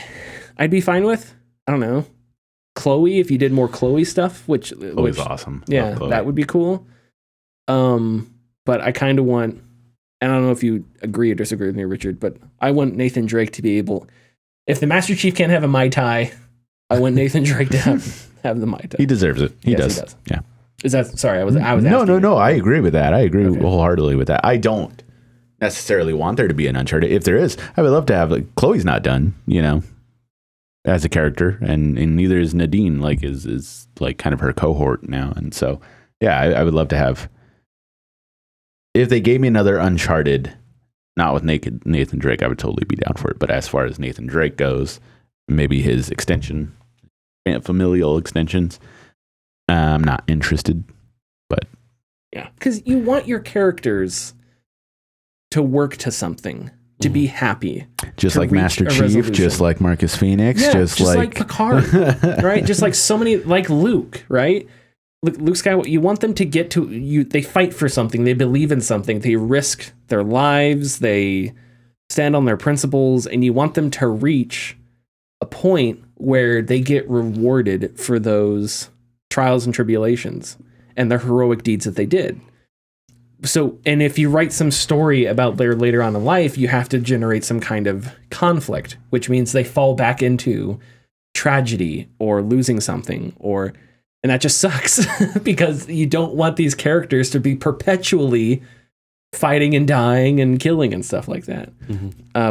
I'd be fine with. I don't know, Chloe, if you did more Chloe stuff, which awesome. Yeah, that would be cool. But I kind of want, and I don't know if you agree or disagree with me, Richard, but I want Nathan Drake to be able, if the Master Chief can't have a Mai Tai, I want Nathan Drake to have the Mai Tai. He deserves it. He does. Yeah. Is that, sorry, I was No, I agree with that. I agree wholeheartedly with that. I don't necessarily want there to be an Uncharted. If there is, I would love to have, Chloe's not done, as a character, and neither is Nadine, is kind of her cohort now. And so, yeah, I would love to have, if they gave me another Uncharted, not with Nathan Drake, I would totally be down for it. But as far as Nathan Drake goes, maybe his extension, familial extensions, I'm not interested. But yeah, because you want your characters to work to something, to be happy, just like Master Chief, just like Marcus Phoenix, just like Picard, right? Just like so many, like Luke, right? Luke Skywalker, you want them to get to you. They fight for something. They believe in something. They risk their lives. They stand on their principles, and you want them to reach a point where they get rewarded for those trials and tribulations and the heroic deeds that they did. So, and if you write some story about their later on in life, you have to generate some kind of conflict, which means they fall back into tragedy or losing something, and that just sucks because you don't want these characters to be perpetually fighting and dying and killing and stuff like that.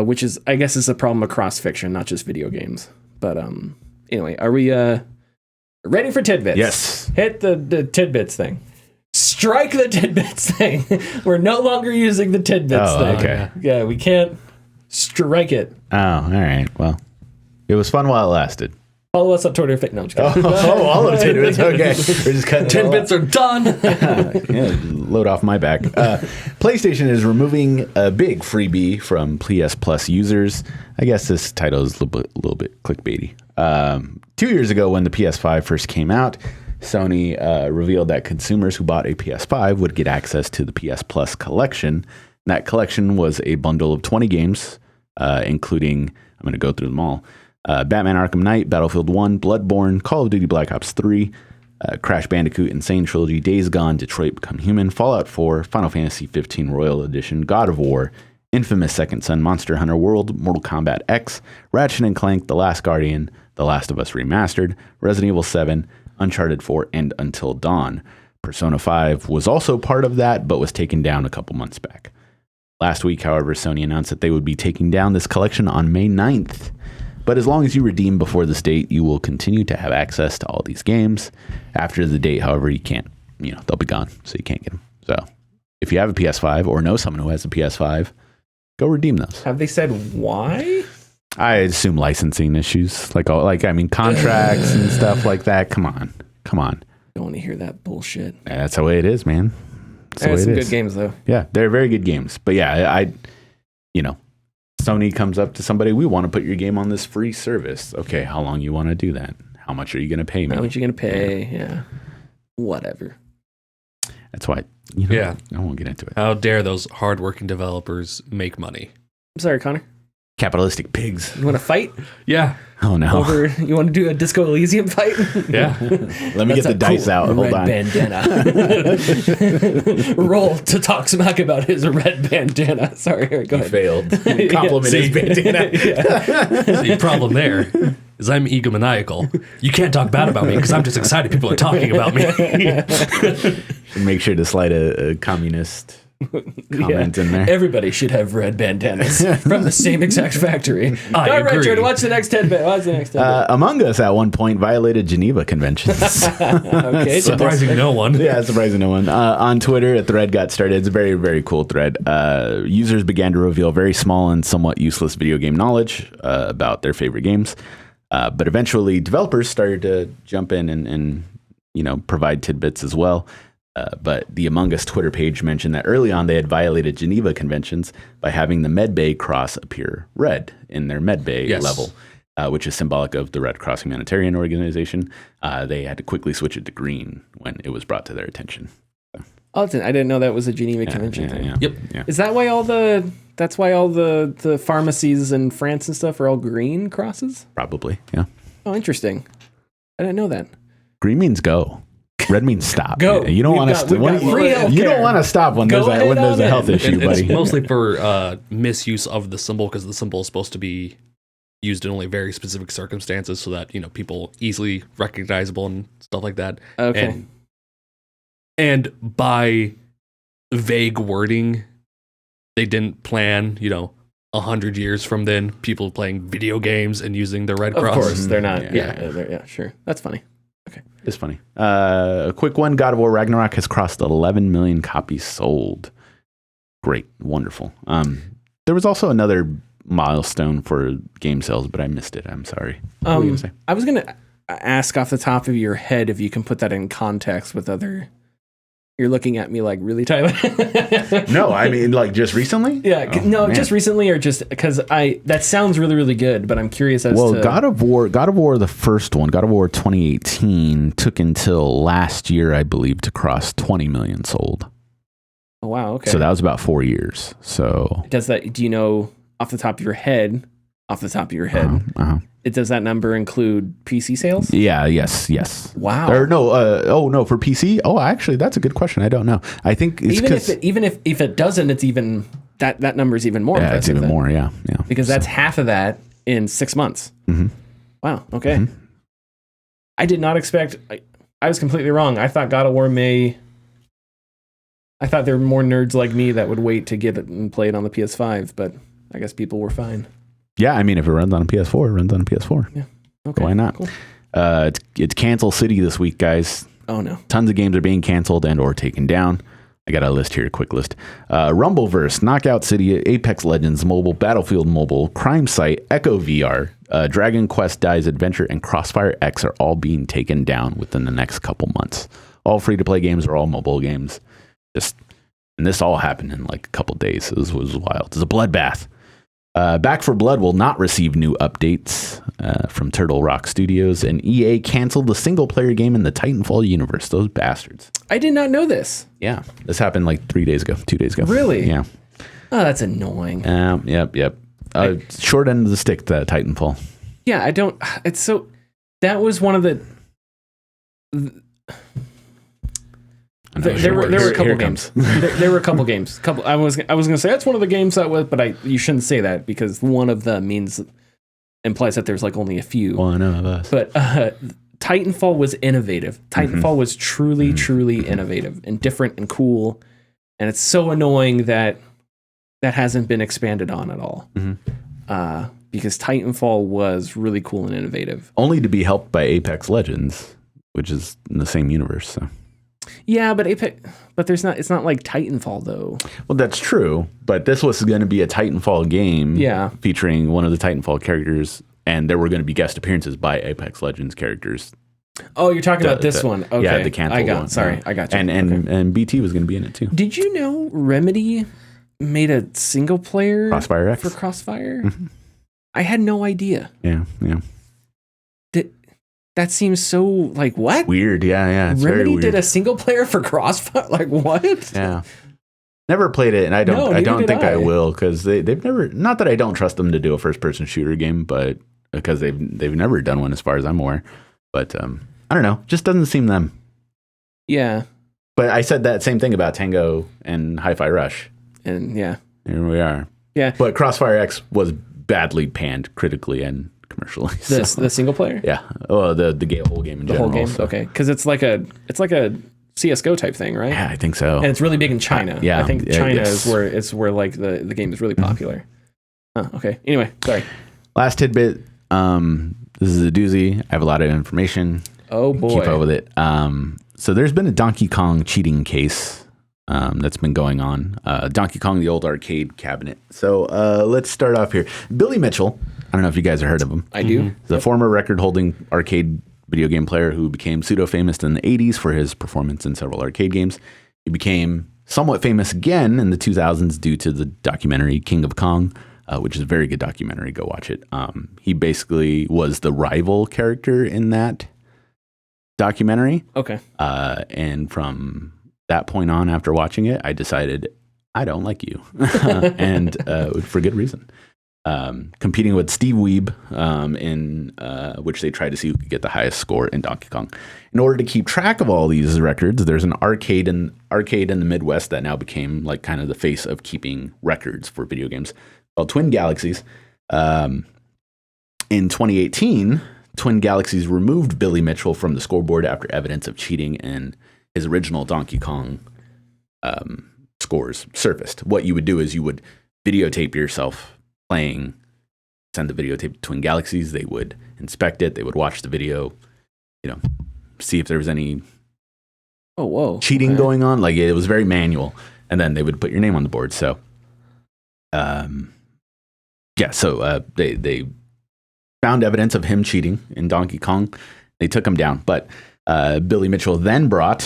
Which is, I guess, is a problem across fiction, not just video games. But anyway, are we ready for tidbits? Yes. Hit the tidbits thing. Strike the tidbits thing. We're no longer using the tidbits thing. Okay. Yeah, we can't strike it. Oh, all right. Well, it was fun while it lasted. Follow us on Twitter. No, I'm just kidding. All of tidbits. Okay. We're just cutting Tidbits are done. Yeah, load off my back. PlayStation is removing a big freebie from PS Plus users. I guess this title is a little bit clickbaity. 2 years ago, when the PS5 first came out, Sony revealed that consumers who bought a PS5 would get access to the PS Plus collection. That collection was a bundle of 20 games, including, I'm going to go through them all, Batman Arkham Knight, Battlefield 1, Bloodborne, Call of Duty Black Ops 3, Crash Bandicoot Insane Trilogy, Days Gone, Detroit Become Human, Fallout 4, Final Fantasy 15 Royal Edition, God of War, Infamous Second Son, Monster Hunter World, Mortal Kombat X, Ratchet & Clank, The Last Guardian, The Last of Us Remastered, Resident Evil 7, Uncharted 4, and Until Dawn. Persona 5 was also part of that, but was taken down a couple months back. Last week, however, Sony announced that they would be taking down this collection on May 9th. But as long as you redeem before this date, you will continue to have access to all these games. After the date, however, you can't, they'll be gone, so you can't get them. So if you have a PS5 or know someone who has a PS5, go redeem those. Have they said why? I assume licensing issues, contracts and stuff like that. Come on. Don't want to hear that bullshit. Yeah, that's the way it is, man. There's some good games, though. Yeah, they're very good games. But yeah, Sony comes up to somebody, we want to put your game on this free service. Okay, how long you want to do that? How much are you going to pay me? How much are you going to pay? Yeah. Whatever. That's why, Yeah. I won't get into it. How dare those hardworking developers make money? I'm sorry, Connor. Capitalistic pigs. You want to fight? Yeah. Oh, no. You want to do a Disco Elysium fight? Yeah. Let me get the dice out. Hold red on. bandana. Roll to talk smack about his red bandana. Sorry, go ahead. Failed. Compliment his bandana. The problem there is I'm egomaniacal. You can't talk bad about me because I'm just excited people are talking about me. Make sure to slide a communist comment in there. Everybody should have red bandanas from the same exact factory. I All right, agree. Jordan, watch the next tidbit. Among Us at one point violated Geneva Conventions. Okay, Surprising no one. Yeah, surprising no one. On Twitter, a thread got started. It's a very, very cool thread. Users began to reveal very small and somewhat useless video game knowledge about their favorite games. But eventually, developers started to jump in and provide tidbits as well. But the Among Us Twitter page mentioned that early on they had violated Geneva Conventions by having the Medbay cross appear red in their Medbay level, which is symbolic of the Red Cross humanitarian organization. They had to quickly switch it to green when it was brought to their attention. I didn't know that was a Geneva Convention thing. Yep. Yeah. Is that why all the pharmacies in France and stuff are all green crosses? Probably, yeah. Oh, interesting. I didn't know that. Green means go. Red means stop. Go. You don't want to. You don't want to stop when there's a health issue, buddy. It's mostly for misuse of the symbol because the symbol is supposed to be used in only very specific circumstances, so that people easily recognizable and stuff like that. Okay. And by vague wording, they didn't plan. 100 years from then, people playing video games and using the Red Cross. Of course, they're not. Yeah. Yeah, sure. That's funny. Okay. It's funny. A quick one. God of War Ragnarok has crossed 11 million copies sold. Great. Wonderful. There was also another milestone for game sales, but I missed it. I'm sorry. What were you gonna say? I was going to ask off the top of your head if you can put that in context with other... You're looking at me like, really, Tyler? No, I mean, like, just recently? Yeah. Just recently, or just because that sounds really, really good, but I'm curious as to... Well, God of War, the first one, God of War 2018, took until last year, I believe, to cross 20 million sold. Oh, wow, okay. So that was about 4 years. So do you know off the top of your head off the top of your head. Does that number include PC sales? Yeah. Yes. Wow. Or no. For PC. Oh, actually, that's a good question. I don't know. I think it's even if it doesn't, it's even that number is even more. Yeah, it's even then. more. Yeah. Because that's half of that in 6 months. Mm-hmm. Wow. Okay. Mm-hmm. I did not expect. I was completely wrong. I thought God of War I thought there were more nerds like me that would wait to get it and play it on the PS5, but I guess people were fine. Yeah, I mean, if it runs on a PS4, it runs on a PS4. Yeah. Okay. Why not? Cool. It's cancel city this week, guys. Oh, no. Tons of games are being canceled and or taken down. I got a list here, a quick list. Rumbleverse, Knockout City, Apex Legends Mobile, Battlefield Mobile, Crime Site, Echo VR, Dragon Quest Dies Adventure, and Crossfire X are all being taken down within the next couple months. All free-to-play games are all mobile games. And this all happened in like a couple days. This was wild. It's a bloodbath. Back 4 Blood will not receive new updates from Turtle Rock Studios, and EA canceled the single-player game in the Titanfall universe. Those bastards. I did not know this. Yeah, this happened like 2 days ago. Really? Yeah. Oh, that's annoying. Yep. Short end of the stick, the Titanfall. Yeah, I don't. It's so. That was one of the. There were a couple games. There were a couple games. I was gonna say that's one of the games that was, but you shouldn't say that because one of them implies that there's like only a few. One of us. But Titanfall was innovative. Titanfall was truly innovative and different and cool, and it's so annoying that hasn't been expanded on at all. Because Titanfall was really cool and innovative. Only to be helped by Apex Legends, which is in the same universe. So. Yeah, but it's not like Titanfall though. Well, that's true, but this was going to be a Titanfall game featuring one of the Titanfall characters, and there were going to be guest appearances by Apex Legends characters. Oh, you're talking about this one. Okay. Yeah, the canceled one. Sorry, I got you. And BT was going to be in it too. Did you know Remedy made a single player Crossfire X? For Crossfire? Mm-hmm. I had no idea. Yeah. That seems so like what? Weird, yeah. It's Remedy very weird. did a single player for Crossfire? Like what? Yeah. Never played it, and I don't think I will because they've never. Not that I don't trust them to do a first-person shooter game, but because they've never done one as far as I'm aware. But I don't know, just doesn't seem them. Yeah. But I said that same thing about Tango and Hi-Fi Rush, and yeah, here we are. Yeah. But Crossfire X was badly panned critically and commercially. The single player? Yeah. Oh, the whole game in general. The whole game. So. Okay, because it's like a CS:GO type thing, right? Yeah, I think so. And it's really big in China. Yeah, I think China is where like the game is really popular. Okay. Anyway, sorry. Last tidbit. This is a doozy. I have a lot of information. Oh boy. Keep up with it. So there's been a Donkey Kong cheating case that's been going on. Donkey Kong, the old arcade cabinet. So let's start off here. Billy Mitchell. I don't know if you guys have heard of him. I do. The former record-holding arcade video game player who became pseudo-famous in the 80s for his performance in several arcade games. He became somewhat famous again in the 2000s due to the documentary King of Kong, which is a very good documentary. Go watch it. He basically was the rival character in that documentary. Okay. And from that point on, after watching it, I decided I don't like you, and for good reason. Competing with Steve Wiebe in which they tried to see who could get the highest score in Donkey Kong. In order to keep track of all these records, there's an arcade in the Midwest that now became like kind of the face of keeping records for video games called Twin Galaxies. In 2018, Twin Galaxies removed Billy Mitchell from the scoreboard after evidence of cheating in his original Donkey Kong scores surfaced. What you would do is you would videotape yourself playing, send the videotape to Twin Galaxies. They would inspect it. They would watch the video, see if there was any cheating going on. Like it was very manual, and then they would put your name on the board. So, they found evidence of him cheating in Donkey Kong. They took him down, but Billy Mitchell then brought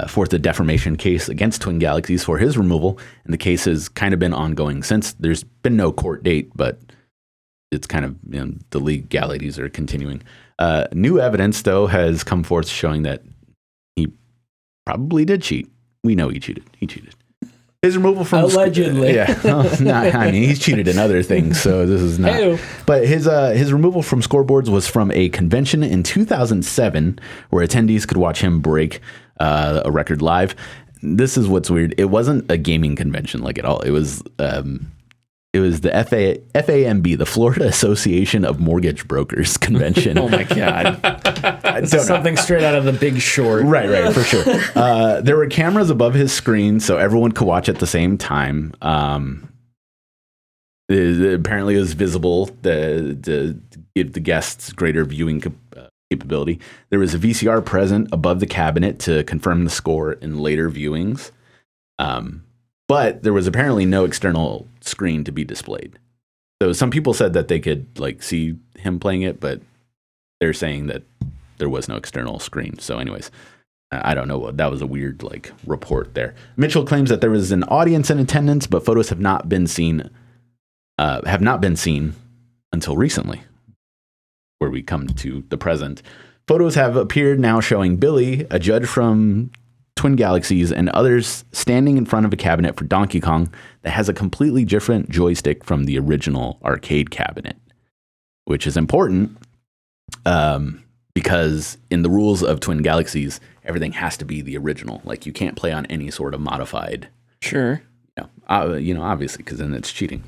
forth a defamation case against Twin Galaxies for his removal, and the case has kind of been ongoing since. There's been no court date, but it's kind of the legalities are continuing. New evidence, though, has come forth showing that he probably did cheat. We know he cheated. His removal from Allegedly. I mean, he's cheated in other things, so this is not. Ew. But his removal from scoreboards was from a convention in 2007 where attendees could watch him break a record live. This is what's weird. It wasn't a gaming convention like at all. It was the FAMB, the Florida Association of Mortgage Brokers convention. Oh my God. This is something straight out of The Big Short. Right, for sure. There were cameras above his screen so everyone could watch at the same time. Apparently it was visible to give the guests greater viewing capability. There was a VCR present above the cabinet to confirm the score in later viewings. But there was apparently no external screen to be displayed. So some people said that they could like see him playing it, but they're saying that there was no external screen. So anyways, I don't know. That was a weird like report there. Mitchell claims that there was an audience in attendance, but photos have not been seen until recently, where we come to the present. Photos have appeared now showing Billy, a judge from Twin Galaxies, and others standing in front of a cabinet for Donkey Kong that has a completely different joystick from the original arcade cabinet, which is important because in the rules of Twin Galaxies, everything has to be the original. Like you can't play on any sort of modified. Sure. Obviously, because then it's cheating.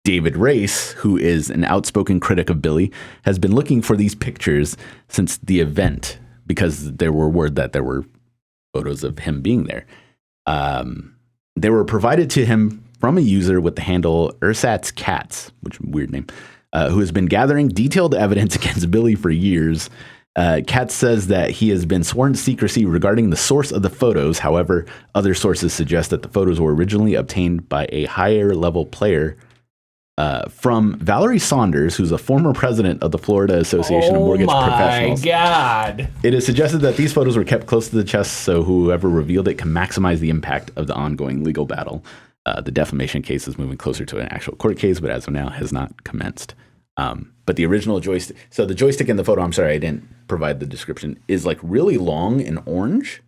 David Race, who is an outspoken critic of Billy, has been looking for these pictures since the event because there were word that there were photos of him being there. They were provided to him from a user with the handle Ursat's Cats, which is a weird name, who has been gathering detailed evidence against Billy for years. Katz says that he has been sworn to secrecy regarding the source of the photos. However, other sources suggest that the photos were originally obtained by a higher level player from Valerie Saunders, who's a former president of the Florida Association of Mortgage Professionals. Oh my God. It is suggested that these photos were kept close to the chest so whoever revealed it can maximize the impact of the ongoing legal battle. The defamation case is moving closer to an actual court case, but as of now has not commenced. But the original joystick, so the joystick in the photo, I'm sorry, I didn't provide the description, is like really long and orange.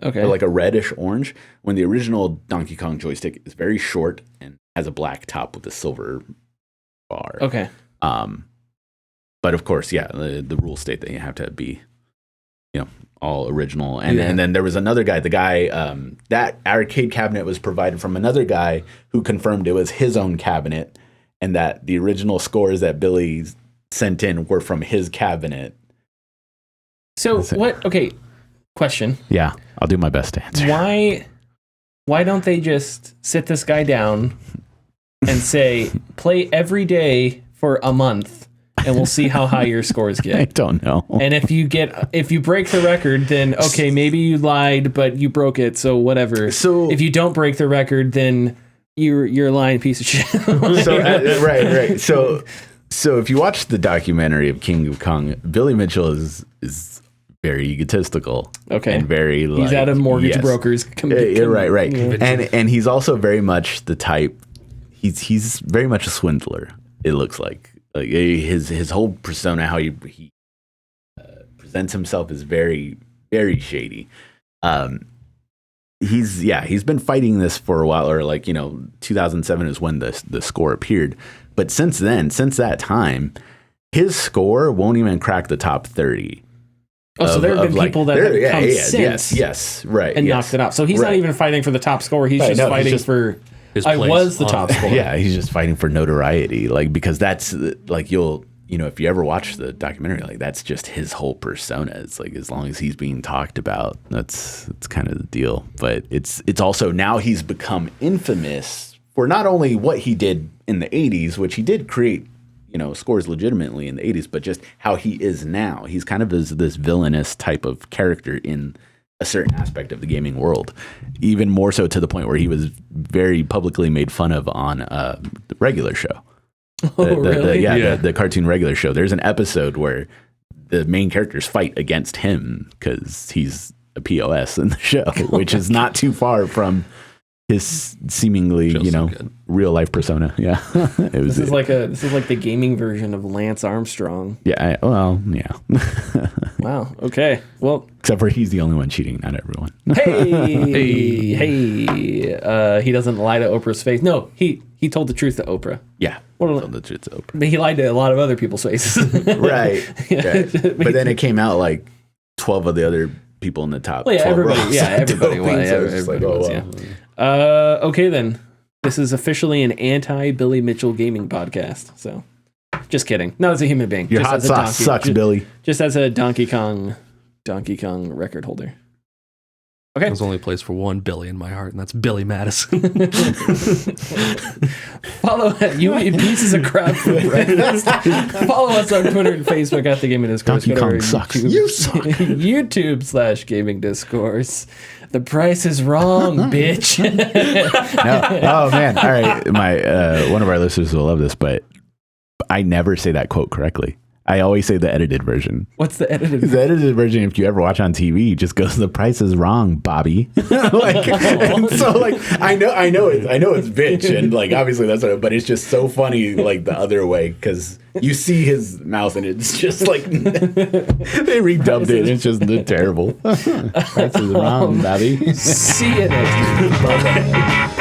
Okay. Or like a reddish orange, when the original Donkey Kong joystick is very short and has a black top with a silver bar. Okay. But of course, yeah, the rules state that you have to be, all original. And then there was another guy, that arcade cabinet was provided from another guy who confirmed it was his own cabinet and that the original scores that Billy sent in were from his cabinet. So what? Okay. Question. Yeah, I'll do my best to answer. Why don't they just sit this guy down and say, play every day for a month and we'll see how high your scores get? I don't know. And if you break the record, then okay, maybe you lied, but you broke it, so whatever. So if you don't break the record, then you're a lying piece of shit. Right. So if you watch the documentary of King of Kong, Billy Mitchell is very egotistical. Okay. And very he's at a mortgage broker's right. And he's also very much the type, he's very much a swindler, it looks like. Like his whole persona, how he presents himself is very, very shady. He's been fighting this for a while, or 2007 is when the score appeared. But since that time, his score won't even crack the top 30. Oh, so there have been people that have come since. Yes, right. And knocked it out. So he's not even fighing for the top score. He's just fighting for... I was the top scorer. Yeah, he's just fighting for notoriety. Because that's if you ever watch the documentary, that's just his whole persona. It's like as long as he's being talked about, that's kind of the deal. But it's also now he's become infamous for not only what he did in the 80s, which he did create, scores legitimately in the 80s, but just how he is now. He's kind of this villainous type of character in a certain aspect of the gaming world, even more so to the point where he was very publicly made fun of on the regular show. Really? The cartoon regular show. There's an episode where the main characters fight against him because he's a POS in the show, which is not too far from his seemingly, Feels so good. real life persona. Yeah. This is like the gaming version of Lance Armstrong. Yeah. Yeah. Wow. Okay. Well, Except for he's the only one cheating, not everyone. hey. He doesn't lie to Oprah's face. No, he told the truth to Oprah. Yeah. Well, So the truth's open. but he lied to a lot of other people's faces. Right. But then it came out like 12 of the other people in the top. Well, yeah, 12 everybody. roles. Yeah, everybody was. So it's just Everybody was. wow. Yeah. Okay, then. This is officially an anti-Billy Mitchell gaming podcast. So, just kidding. No, it's a human being. Your just hot as a sauce sucks, Billy. Just as a Donkey Kong record holder. Okay. There's only a place for one Billy in my heart, and that's Billy Madison. Follow you eat pieces of crap for breakfast. Follow us on Twitter and Facebook at the Gaming Discourse. Donkey Kong sucks. You suck. YouTube/Gaming Discourse. The price is wrong, bitch. No. Oh man. All right. My one of our listeners will love this, but I never say that quote correctly. I always say the edited version. What's the edited? The edited version, if you ever watch on TV, just goes, "The price is wrong, Bobby." And so like I know it's bitch, and like obviously that's what, but it's just so funny like the other way because you see his mouth and it's just like they redubbed it. And it's just terrible. Price is wrong, Bobby. See you next week. Bye-bye.